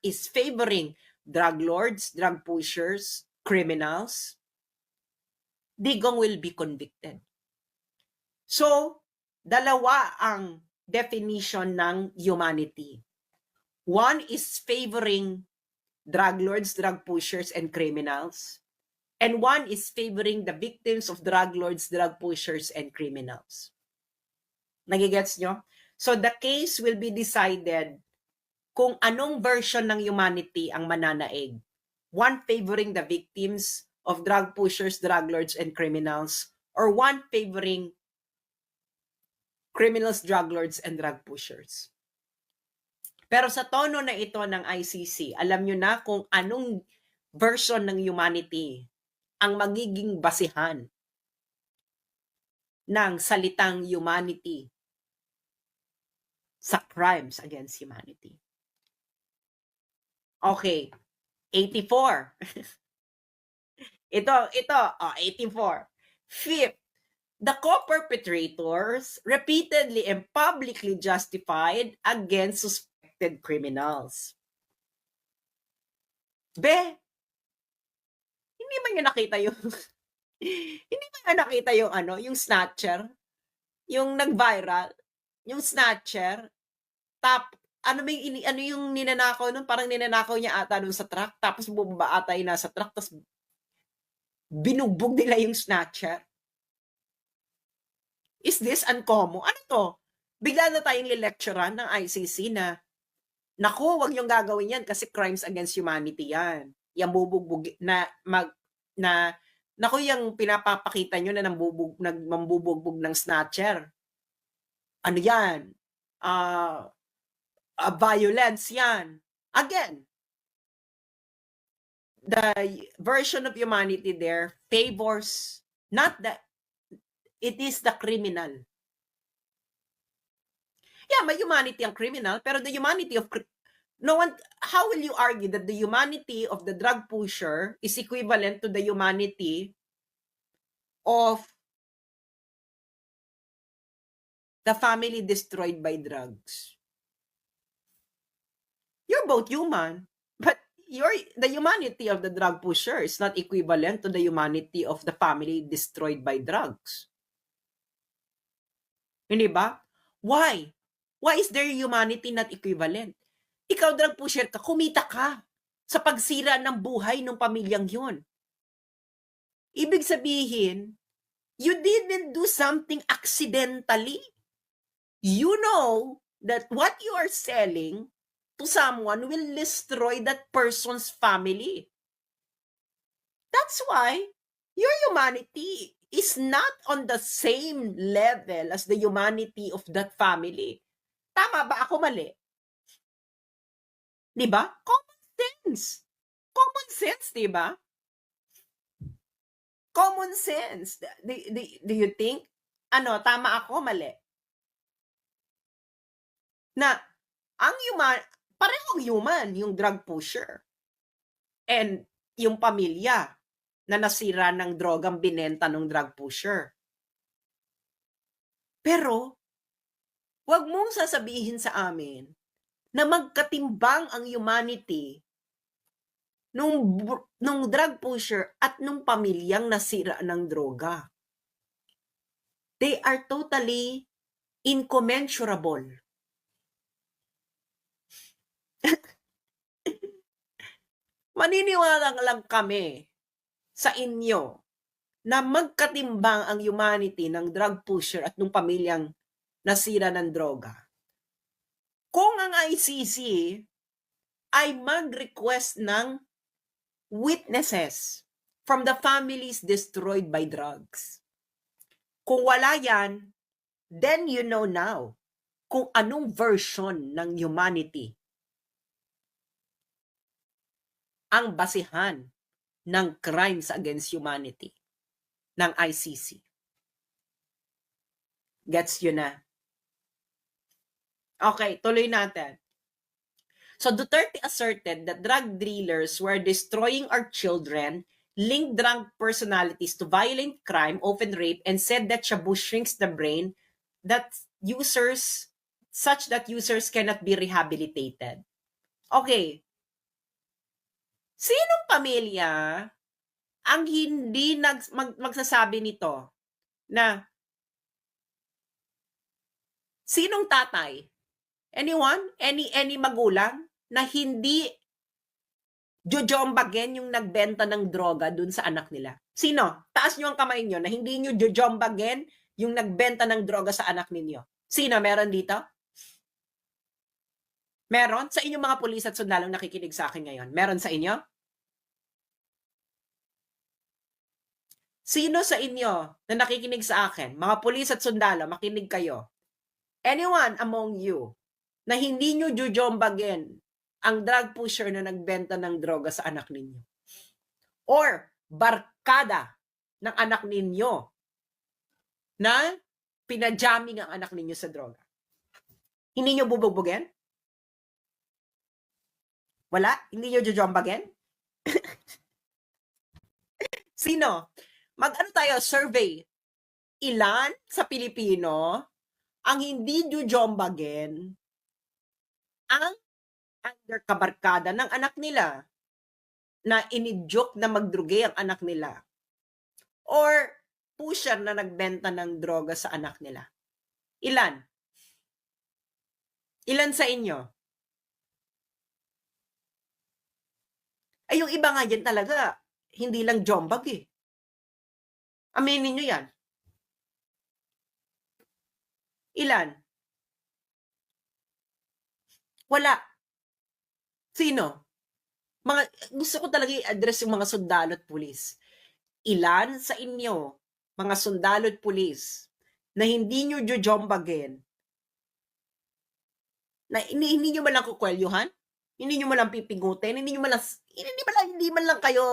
is favoring drug lords, drug pushers, criminals, Digong will be convicted. So, dalawa ang definition ng humanity. One is favoring drug lords, drug pushers, and criminals. And one is favoring the victims of drug lords, drug pushers, and criminals. Nagigets nyo? So the case will be decided kung anong version ng humanity ang mananaig. One favoring the victims of drug pushers, drug lords, and criminals, or one favoring criminals, drug lords, and drug pushers. Pero sa tono na ito ng ICC, alam nyo na kung anong version ng humanity ang magiging basihan ng salitang humanity sa crimes against humanity. Okay, 84. ito, 84. Fifth, the co-perpetrators repeatedly and publicly justified against suspected criminals. Hindi man nyo nakita yung hindi man nyo nakita yung yung snatcher, yung nag-viral, yung snatcher, ano yung ninanakaw nun? Parang ninanakaw niya ata nun sa truck, tapos bumaba ata yung nasa truck, tapos binugbog nila yung snatcher. Is this uncommon? Ano to? Bigla na tayong lilecturean ng ICC na, naku, wag niyong gagawin yan kasi crimes against humanity yan. Yung bubugbog naku, yung pinapapakita nyo na mambubugbog ng snatcher. Ano yan? Violence yan. Again, the version of humanity there favors not that it is the criminal. Yeah, may humanity ang criminal, pero the humanity of how will you argue that the humanity of the drug pusher is equivalent to the humanity of the family destroyed by drugs? You're both human, but the humanity of the drug pusher is not equivalent to the humanity of the family destroyed by drugs. Hindi ba? Why? Why is their humanity not equivalent? Ikaw, drug pusher ka, kumita ka sa pagsira ng buhay ng pamilyang yun. Ibig sabihin, you didn't do something accidentally. You know that what you are selling to someone will destroy that person's family. That's why your humanity is not on the same level as the humanity of that family. Tama ba ako mali? Diba? Common sense. Common sense, diba? Common sense. Do you think, tama ako mali? Na, parehong human, yung drug pusher. And yung pamilya na nasira ng drogang binenta ng drug pusher. Pero, wag mong sasabihin sa amin na magkatimbang ang humanity nung drug pusher at nung pamilyang nasira ng droga. They are totally incommensurable. Maniniwala lang kami sa inyo na magkatimbang ang humanity ng drug pusher at nung pamilyang nasira ng droga kung ang ICC ay mag-request ng witnesses from the families destroyed by drugs. Kung wala yan, then you know now kung anong version ng humanity ang basihan ng crimes against humanity ng ICC. Gets you na? Okay, tuloy natin. So Duterte asserted that drug dealers were destroying our children, linked drug personalities to violent crime, often rape, and said that shabu shrinks the brain such that users cannot be rehabilitated. Okay. Sinong pamilya ang hindi magsasabi nito na sinong tatay? Anyone? Any magulang na hindi jojombagin yung nagbenta ng droga dun sa anak nila? Sino? Taas nyo ang kamay nyo na hindi nyo jojombagin yung nagbenta ng droga sa anak ninyo. Sino? Meron dito? Meron? Sa inyong mga pulis at sundalong nakikinig sa akin ngayon, meron sa inyo? Sino sa inyo na nakikinig sa akin, mga pulis at sundalo, makinig kayo. Anyone among you na hindi nyo jujombagin ang drug pusher na nagbenta ng droga sa anak ninyo? Or barkada ng anak ninyo na pinajaming ang anak ninyo sa droga? Hindi nyo bubugbugin? Wala? Hindi nyo jujombagin? Sino? Mag-ano tayo, survey. Ilan sa Pilipino ang hindi jujombagin ang underkabarkada ng anak nila na inidyok na magdruge ang anak nila or pusher na nagbenta ng droga sa anak nila? Ilan? Ilan sa inyo? Ay, yung iba nga dyan talaga, hindi lang jombag eh. Aminin nyo yan. Ilan? Wala. Sino? Gusto ko talaga i-address yung mga sundalo at pulis. Ilan sa inyo, mga sundalo at pulis, na hindi nyo jujombagin, na hindi nyo malang kukwelyuhan? Hindi nyo malang pipingutin? Hindi man lang kayo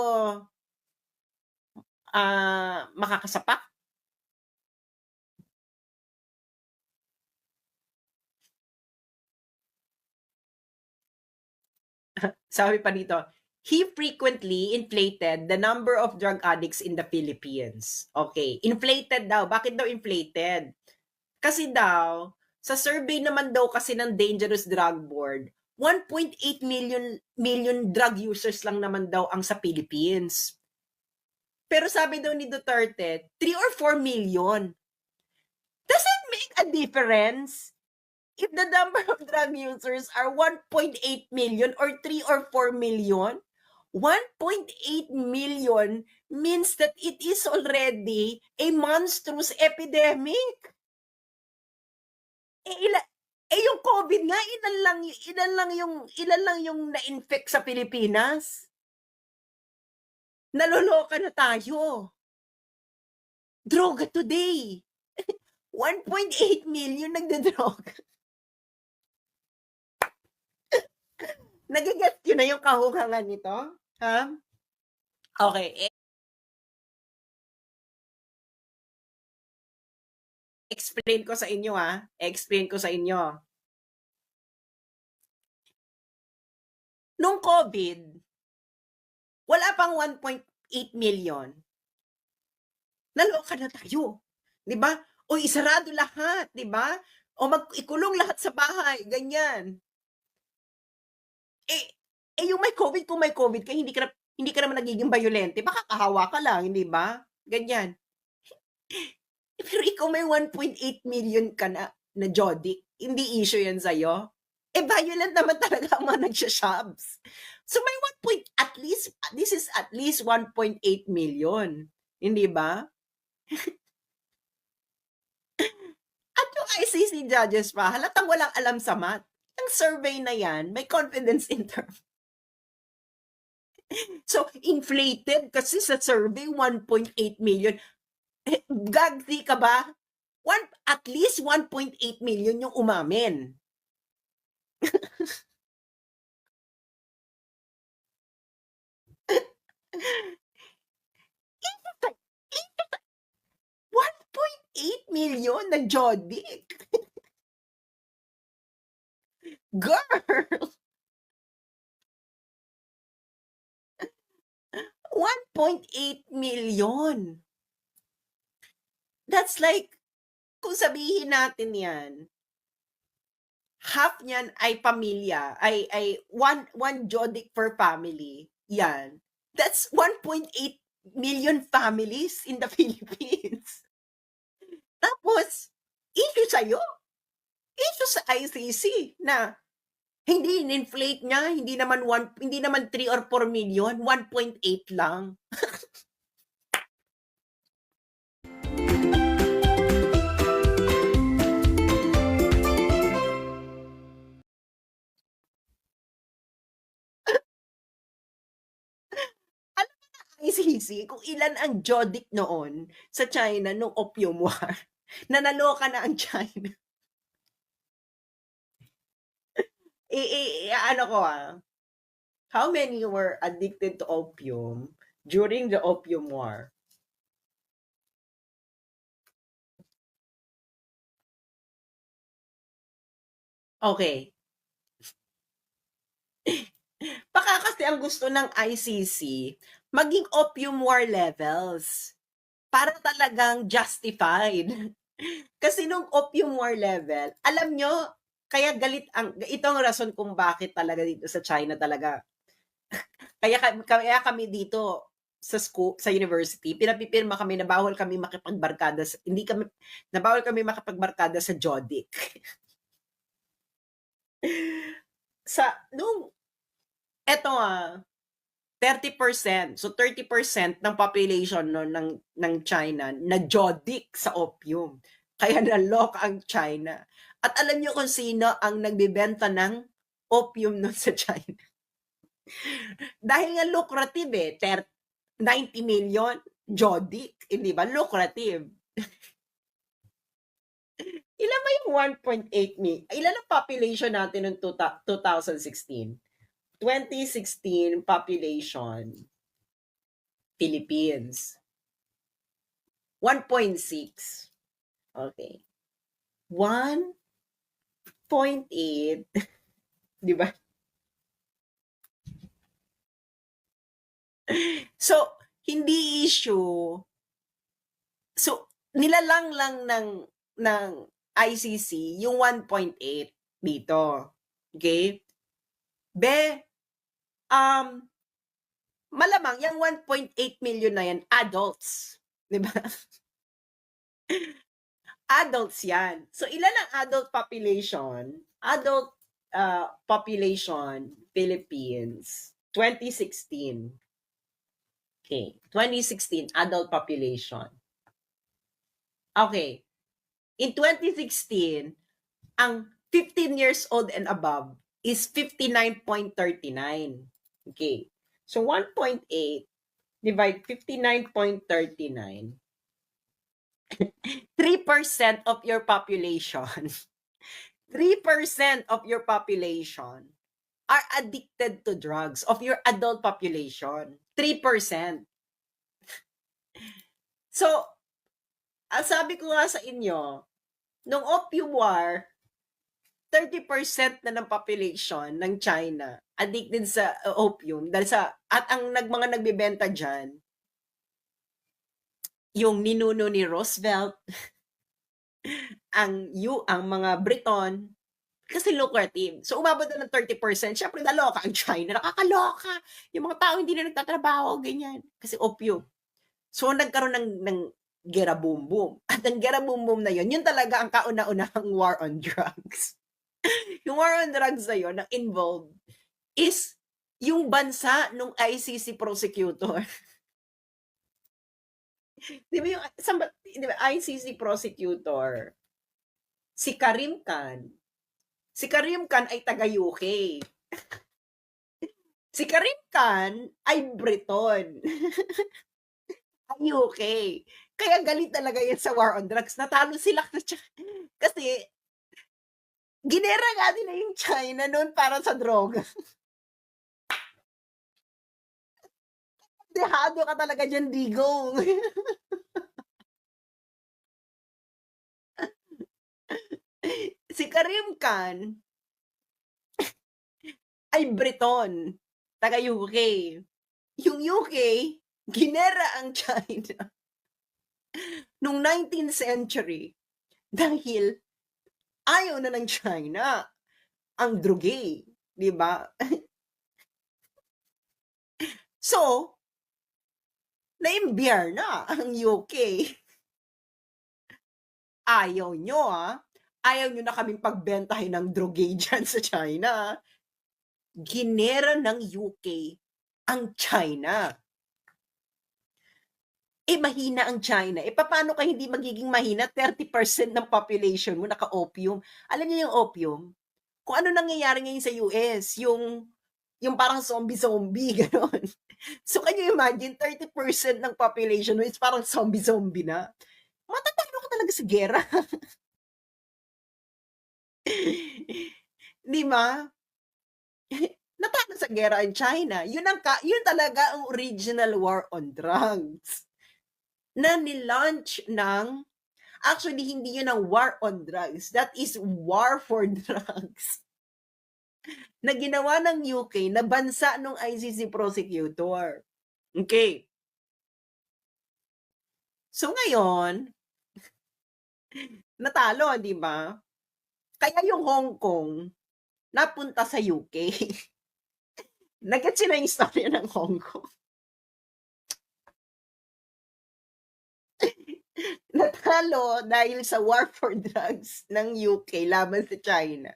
makakasapak? Sabi pa dito, he frequently inflated the number of drug addicts in the Philippines. Okay, inflated daw. Bakit daw inflated? Kasi daw, sa survey naman daw kasi ng Dangerous Drug Board, 1.8 million drug users lang naman daw ang sa Philippines. Pero sabi daw ni Duterte, 3 or 4 million. Does it make a difference if the number of drug users are 1.8 million or 3 or 4 million? 1.8 million means that it is already a monstrous epidemic. Yung COVID nga, ilan lang yung na-infect sa Pilipinas. Naloloka na tayo. Droga today. 1.8 million nagdadroga. Nagiget yun na yung kahukangan nito? Ha? Okay. Explain ko sa inyo Explain ko sa inyo. Nung COVID, wala pang 1.8 million. Naloka na tayo. 'Di ba? O isarado lahat, 'di ba? O ikulong lahat sa bahay, ganyan. Yung may COVID, kung may COVID ka, hindi ka naman nagiging violente, baka kahawa ka lang, hindi ba? Ganyan. Pero ikaw may 1.8 million ka na Jody, hindi issue yan sa'yo. Violent naman talaga ang mga nagsha-shops. So may this is at least 1.8 million. Hindi ba? At yung ICC judges pa, halatang walang alam sa math. Ang survey na yan, may confidence interval. So, inflated kasi sa survey, 1.8 million. Gagdi ka ba? At least 1.8 million yung umamin. 1.8 million na Jody. Girl! 1.8 million. That's like, kung sabihin natin yan, half niyan ay pamilya, ay one Jodic per family. Yan. That's 1.8 million families in the Philippines. Tapos, issue sa'yo. Issue sa ICC na hindi in-inflate niya, hindi naman 3 or 4 million, 1.8 lang. ICC kung ilan ang Jodic noon sa China nung Opium War na naloka na ang China. Ano ko how many were addicted to opium during the Opium War? Okay. Baka kasi ang gusto ng ICC, maging Opium War levels para talagang justified. Kasi nung Opium War level, alam nyo, kaya galit ito ang rason kung bakit talaga dito sa China talaga. Kaya kami dito sa school, sa university, pinapipirma kami na bawal kami makipagbarkada, bawal kami makipagbarkada sa Jodic. Eto 30%. So 30% ng population no, ng China na Jodic sa opium. Kaya nalok ang China. At alam niyo kung sino ang nagbebenta ng opium no sa China? Dahil nga lucrative 90 million Jodic, hindi ba? Lucrative. Ilan ba yung 1.8 million? Ilan ang population natin noong 2016? 2016 population, Philippines. 1.6. Okay. 1.8. Di ba? So, hindi issue. So, nilalang lang ng ICC yung 1.8 dito. Okay? Malamang yung 1.8 million na yan, adults. Di ba? Adults yan. So, ilan ang adult population? Adult population, Philippines, 2016. Okay, 2016, adult population. Okay, in 2016, ang 15 years old and above is 59.39. Okay, so 1.8 divide 59.39. 3% of your population, 3% of your population are addicted to drugs of your adult population. 3%. So, sabi ko nga sa inyo, nung Opium War, 30% na ng population ng China addicted sa opium dahil at ang mga nagbebenta diyan yung ninuno ni Roosevelt, ang mga Briton, kasi lucrative. So, umabot na ng 30%. Siyempre, naloka ang China. Nakakaloka. Yung mga tao hindi na nagtatrabaho, ganyan. Kasi opium. So, nagkaroon ng gera boom boom. At ang gera boom boom na yun talaga ang kauna-unahang war on drugs. Yung war on drugs na yun, na involved, is yung bansa nung ICC prosecutor. Di ba yung ICC prosecutor, si Karim Khan. Si Karim Khan ay taga-UK. Si Karim Khan ay Briton. Ay UK. Kaya galit talaga yan sa war on drugs. Natalo sila kasi ginera nga nila yung China noon para sa droga. Dehado ka talaga dyan, digong. Si Karim Khan ay Briton, taga UK. Yung UK, ginera ang China nung 19th century dahil ayaw na ng China ang drugay, di ba? So, naimbiyer na ang UK. Ayaw nyo Ayaw nyo na kaming pagbentahin ng drugay dyan sa China. Ginera ng UK ang China. Mahina ang China. Paano ka hindi magiging mahina? 30% ng population mo naka-opium. Alam niyo yung opium? Kung ano nangyayari ngayon sa US, yung yung parang zombie-zombie, gano'n. So, can you imagine 30% ng population mo is parang zombie-zombie na? Matatalo ka talaga sa giyera. 'Di ba? Natalo sa giyera ang China. Yun talaga ang original war on drugs na ni-launch ng actually hindi yun ang war on drugs, that is war for drugs na ginawa ng UK na bansa nung ICC prosecutor. Okay. So ngayon, natalo, 'di ba? Kaya yung Hong Kong napunta sa UK. Nag-gets niyo na yung istorya ng Hong Kong? Natalo dahil sa war for drugs ng UK laban sa China.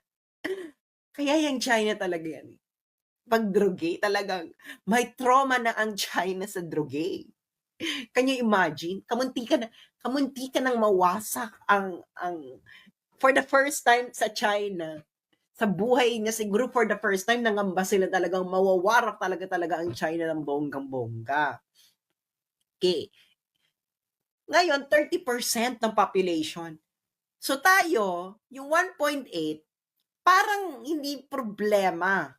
Kaya yung China talaga yan, 'pag droge talagang may trauma na ang China sa droge. Can you imagine? Kamunti ka ng mawasak ang for the first time sa China, sa buhay niya siguro for the first time nangamba sila talagang mawawarak talaga ang China ng bonggang-bongga. Okay. Ngayon 30% ng population. So tayo, yung 1.8 parang hindi problema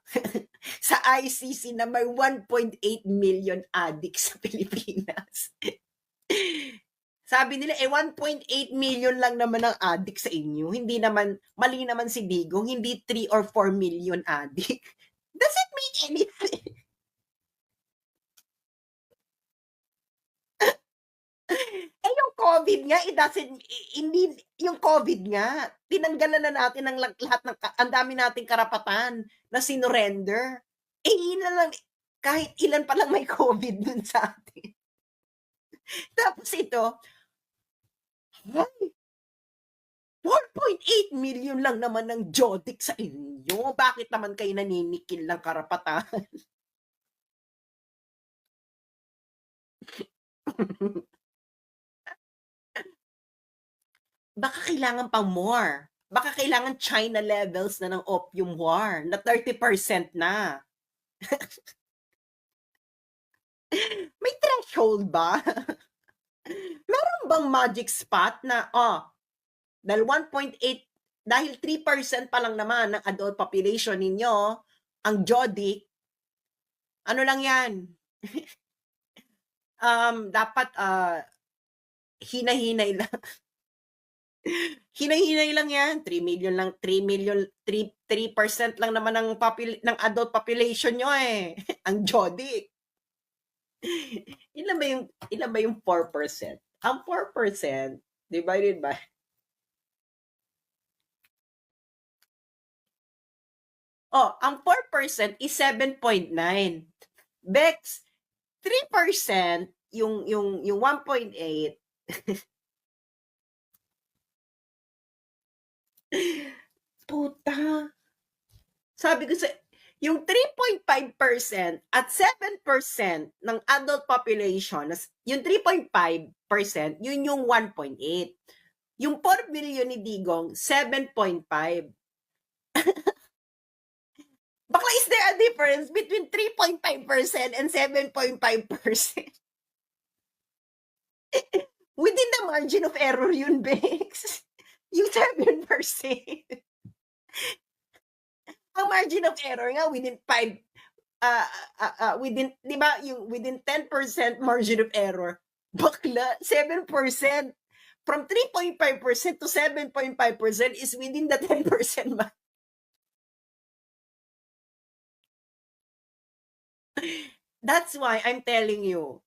sa ICC na may 1.8 million addicts sa Pilipinas. Sabi nila, 1.8 million lang naman ang addict sa inyo. Hindi naman, mali naman si Digong, hindi 3 or 4 million addict. Does it mean anything? Yung COVID nga, hindi, yung COVID nga, tinanggalan na natin ng lahat ng, ang dami nating karapatan na sinurrender. Ilan lang, kahit ilan pa lang may COVID dun sa atin. Tapos ito, 1.8 million lang naman ng Jodic sa inyo. Bakit naman kayo naninikil ng karapatan? Baka kailangan pang more. Baka kailangan China levels na ng opium war na 30% na. May threshold ba? Meron bang magic spot na, dahil 1.8, dahil 3% pa lang naman ng adult population ninyo, ang Jodic, ano lang yan? Dapat, hinay-hinay lang. Hinay-hinay lang yan. 3 million lang, 3% lang naman ng adult population nyo eh. Ang Jodic. Ilan ba yung 4%? Ang 4% divided by ang 4% is 7.9. Bex, 3% yung 1.8 puta. Sabi ko sa yung 3.5% at 7% ng adult population, yung 3.5%, yun yung 1.8. Yung 4 billion ni Digong, 7.5. Bakla, is there a difference between 3.5% and 7.5%? Within the margin of error yun, Bex. Yung 7%. Ang margin of error nga within 5, di ba, yung within 10% margin of error. Bakla, 7%. From 3.5% to 7.5% is within the 10% mark. That's why I'm telling you,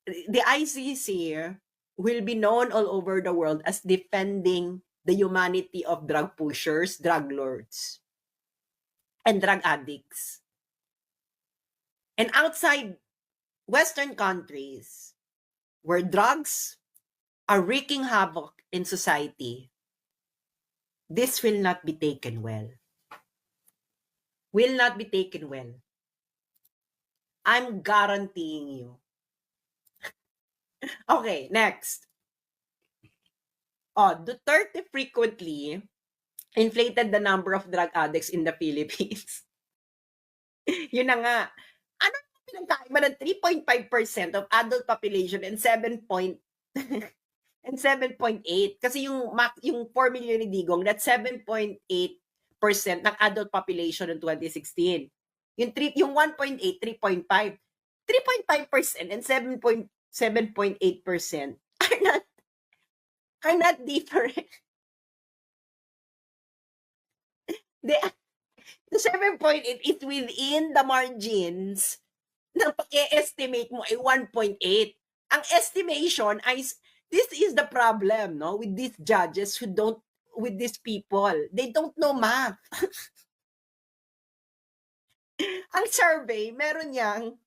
the ICC will be known all over the world as defending the humanity of drug pushers, drug lords, and drug addicts. And outside Western countries, where drugs are wreaking havoc in society, this will not be taken well. Will not be taken well. I'm guaranteeing you. Okay, next. Duterte frequently inflated the number of drug addicts in the Philippines. Yun na nga. Ano yung pinagkaiba ng 3.5% of adult population and 7.8? Kasi yung 4 million ni Digong, that's 7.8% ng adult population in 2016. Yung 1.8, 3.5. 3.5% and 7.8% are not different. The 7.8 is within the margins ng pag-e-estimate mo ay 1.8. Ang estimation ay, this is the problem, no, with these judges with these people. They don't know math. Ang survey, meron yang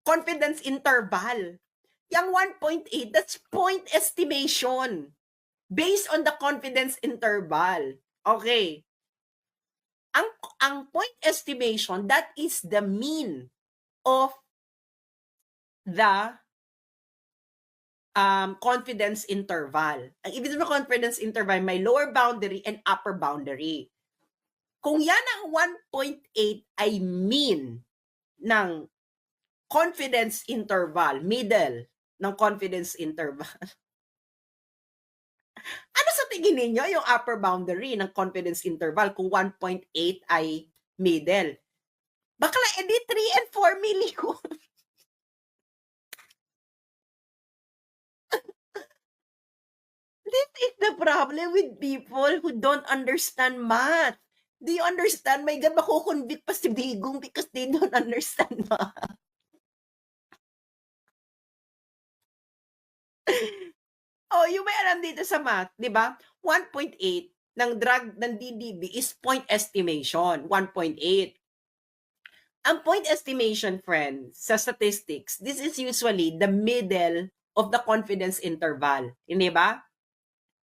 confidence interval. Yang 1.8, that's point estimation based on the confidence interval. Okay. Ang point estimation, that is the mean of the confidence interval. Ang ibig sabihin ng confidence interval, may lower boundary and upper boundary. Kung yan ang 1.8 ay mean ng confidence interval, middle ng confidence interval, ano sa tingin ninyo yung upper boundary ng confidence interval kung 1.8 ay middle? Bakla, edi 3 and 4 million. This is the problem with people who don't understand math. Do you understand? My God, makukonvict pa si Digong because they don't understand math. Oh, yung may alam dito sa math, di ba? 1.8 ng drug ng DDB is point estimation, 1.8. Ang point estimation, friends, sa statistics, this is usually the middle of the confidence interval. Hindi ba?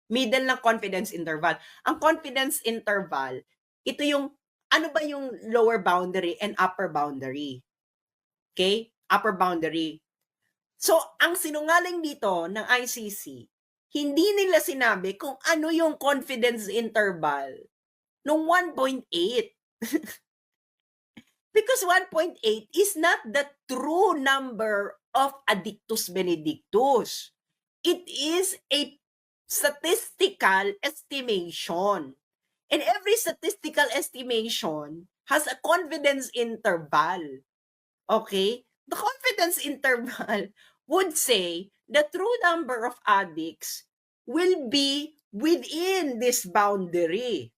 Middle ng confidence interval. Ang confidence interval, ito yung, ano ba yung lower boundary and upper boundary? Okay? Upper boundary. So, ang sinungaling dito ng ICC, hindi nila sinabi kung ano yung confidence interval nung 1.8. Because 1.8 is not the true number of addictus benedictus. It is a statistical estimation. And every statistical estimation has a confidence interval. Okay? The confidence interval would say the true number of addicts will be within this boundary.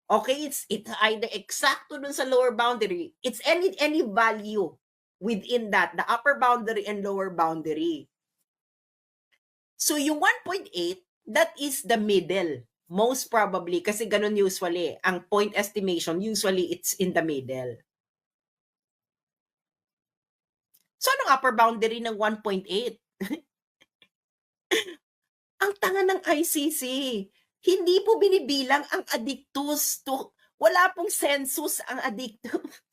Okay, it's either exacto dun sa lower boundary, it's any value within that, the upper boundary and lower boundary. So yung 1.8, that is the middle. Most probably, kasi ganun usually, ang point estimation, usually it's in the middle. So, anong upper boundary ng 1.8? Ang tanga ng ICC. Hindi po binibilang ang addictus to, wala pong census ang addictus.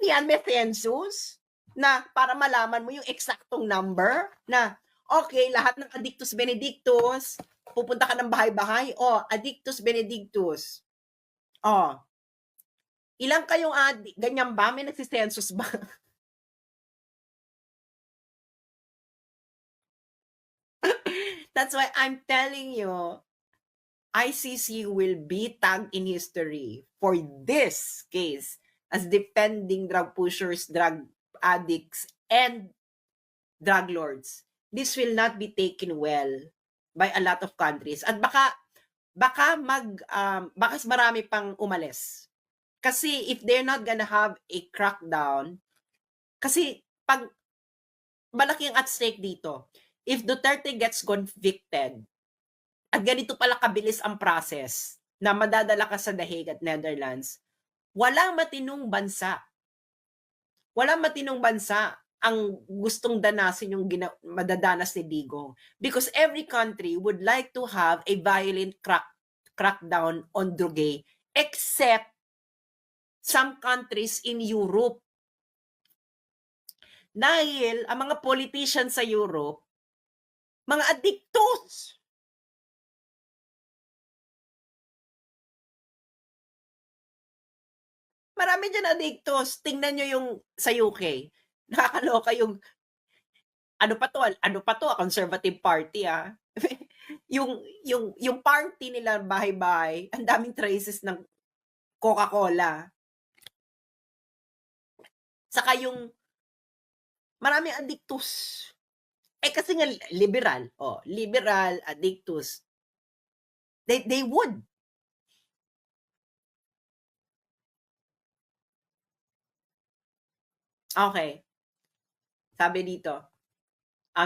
Yan, may census na para malaman mo yung eksaktong number na, okay, lahat ng addictus benedictus, pupunta ka ng bahay-bahay, addictus benedictus. Ilang kayong ganyan ba? May nagsisensus ba? That's why I'm telling you, ICC will be tagged in history for this case as defending drug pushers, drug addicts, and drug lords. This will not be taken well by a lot of countries. At baka marami pang umalis. Kasi if they're not gonna have a crackdown, kasi pag malaki ang at stake dito, if Duterte gets convicted, at ganito pala kabilis ang process na madadala ka sa The Hague at Netherlands, walang matinong bansa ang gustong danasin yung madadanas ni Digong. Because every country would like to have a violent crackdown on droge, except some countries in Europe. Dahil ang mga politicians sa Europe, mga addictos. Marami diyan addictos. Tingnan nyo yung sa UK. Nakakaloka yung, ano pa to, Conservative Party, yung party nila bahay-bahay, ang daming traces ng Coca-Cola. Saka yung, maraming addictus. Kasi nga, liberal, addictus. They would. Okay. Sabi dito,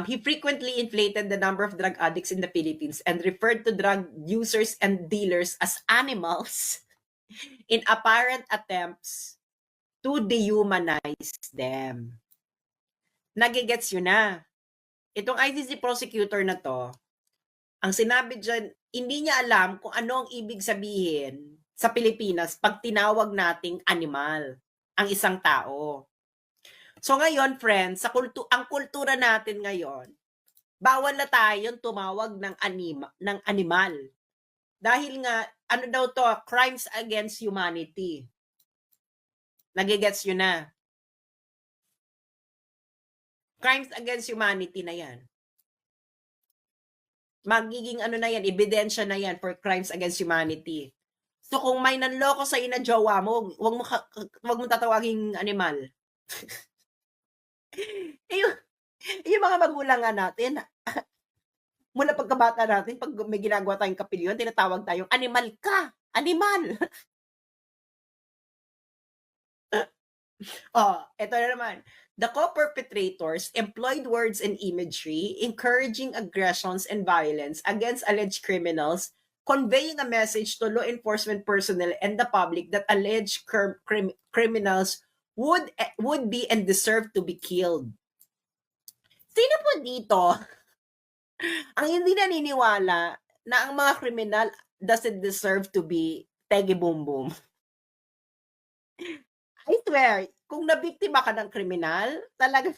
he frequently inflated the number of drug addicts in the Philippines and referred to drug users and dealers as animals in apparent attempts to dehumanize them. Nagigets yun na. Itong ICC prosecutor na to, ang sinabi dyan, hindi niya alam kung ano ang ibig sabihin sa Pilipinas pag tinawag nating animal ang isang tao. So ngayon, friends, ang kultura natin ngayon, bawal na tayong tumawag ng animal. Dahil nga, ano daw to, crimes against humanity. Nagigets yun na. Crimes against humanity na yan. Magiging ano na yan, ebidensya na yan for crimes against humanity. So kung may nanloko sa ina jowa mo, wag mo tatawaging animal. yung mga magulang nga natin, mula pagkabata natin, pag may ginagawa tayong kapilyon, tinatawag tayong animal ka. Animal. Ito na naman. The co-perpetrators employed words and imagery encouraging aggressions and violence against alleged criminals, conveying a message to law enforcement personnel and the public that alleged criminals would be and deserve to be killed. Sino po dito ang hindi naniniwala na ang mga kriminal doesn't deserve to be tegi boom boom? I swear, kung nabiktima ka ng kriminal, talagang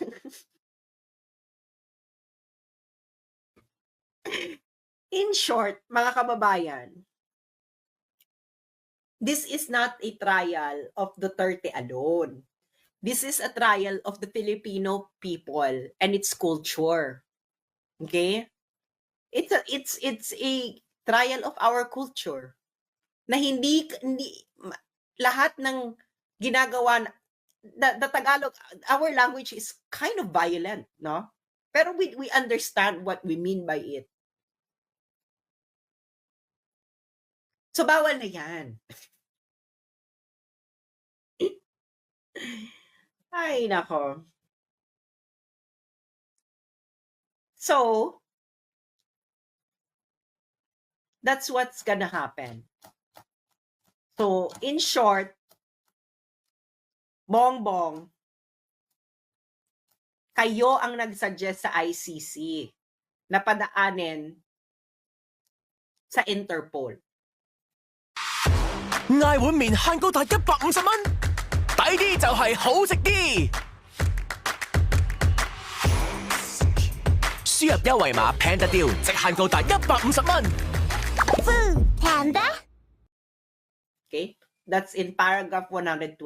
in short, mga kababayan, this is not a trial of Duterte alone. This is a trial of the Filipino people and its culture. Okay? It's a trial of our culture. Na hindi lahat ng ginagawa, the Tagalog, our language is kind of violent, no? Pero we understand what we mean by it. So, bawal na yan. Ay, nako. So, that's what's gonna happen. So, in short, Bongbong, kayo ang nagsuggest sa ICC na padaanin sa Interpol. 嗌碗麵限高達150蚊，抵啲就係好食啲。輸入優惠碼 Panda Deal， 直限高達150蚊。Food Panda? Okay? That's in paragraph 112.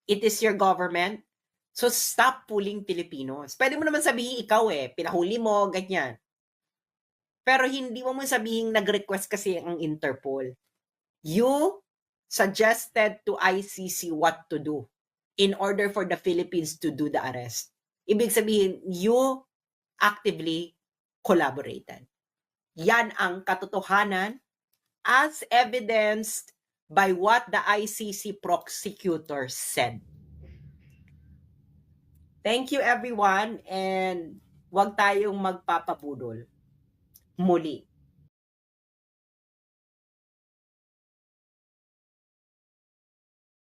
It is your government. So, stop fooling Filipinos. Pwede mo naman sabihin ikaw pinahuli mo, ganyan. Pero hindi mo sabihin nag-request kasi ang Interpol. You suggested to ICC what to do in order for the Philippines to do the arrest. Ibig sabihin, you actively collaborated. Yan ang katotohanan as evidenced by what the ICC prosecutor said. Thank you everyone and huwag tayong magpapabudol. Muli.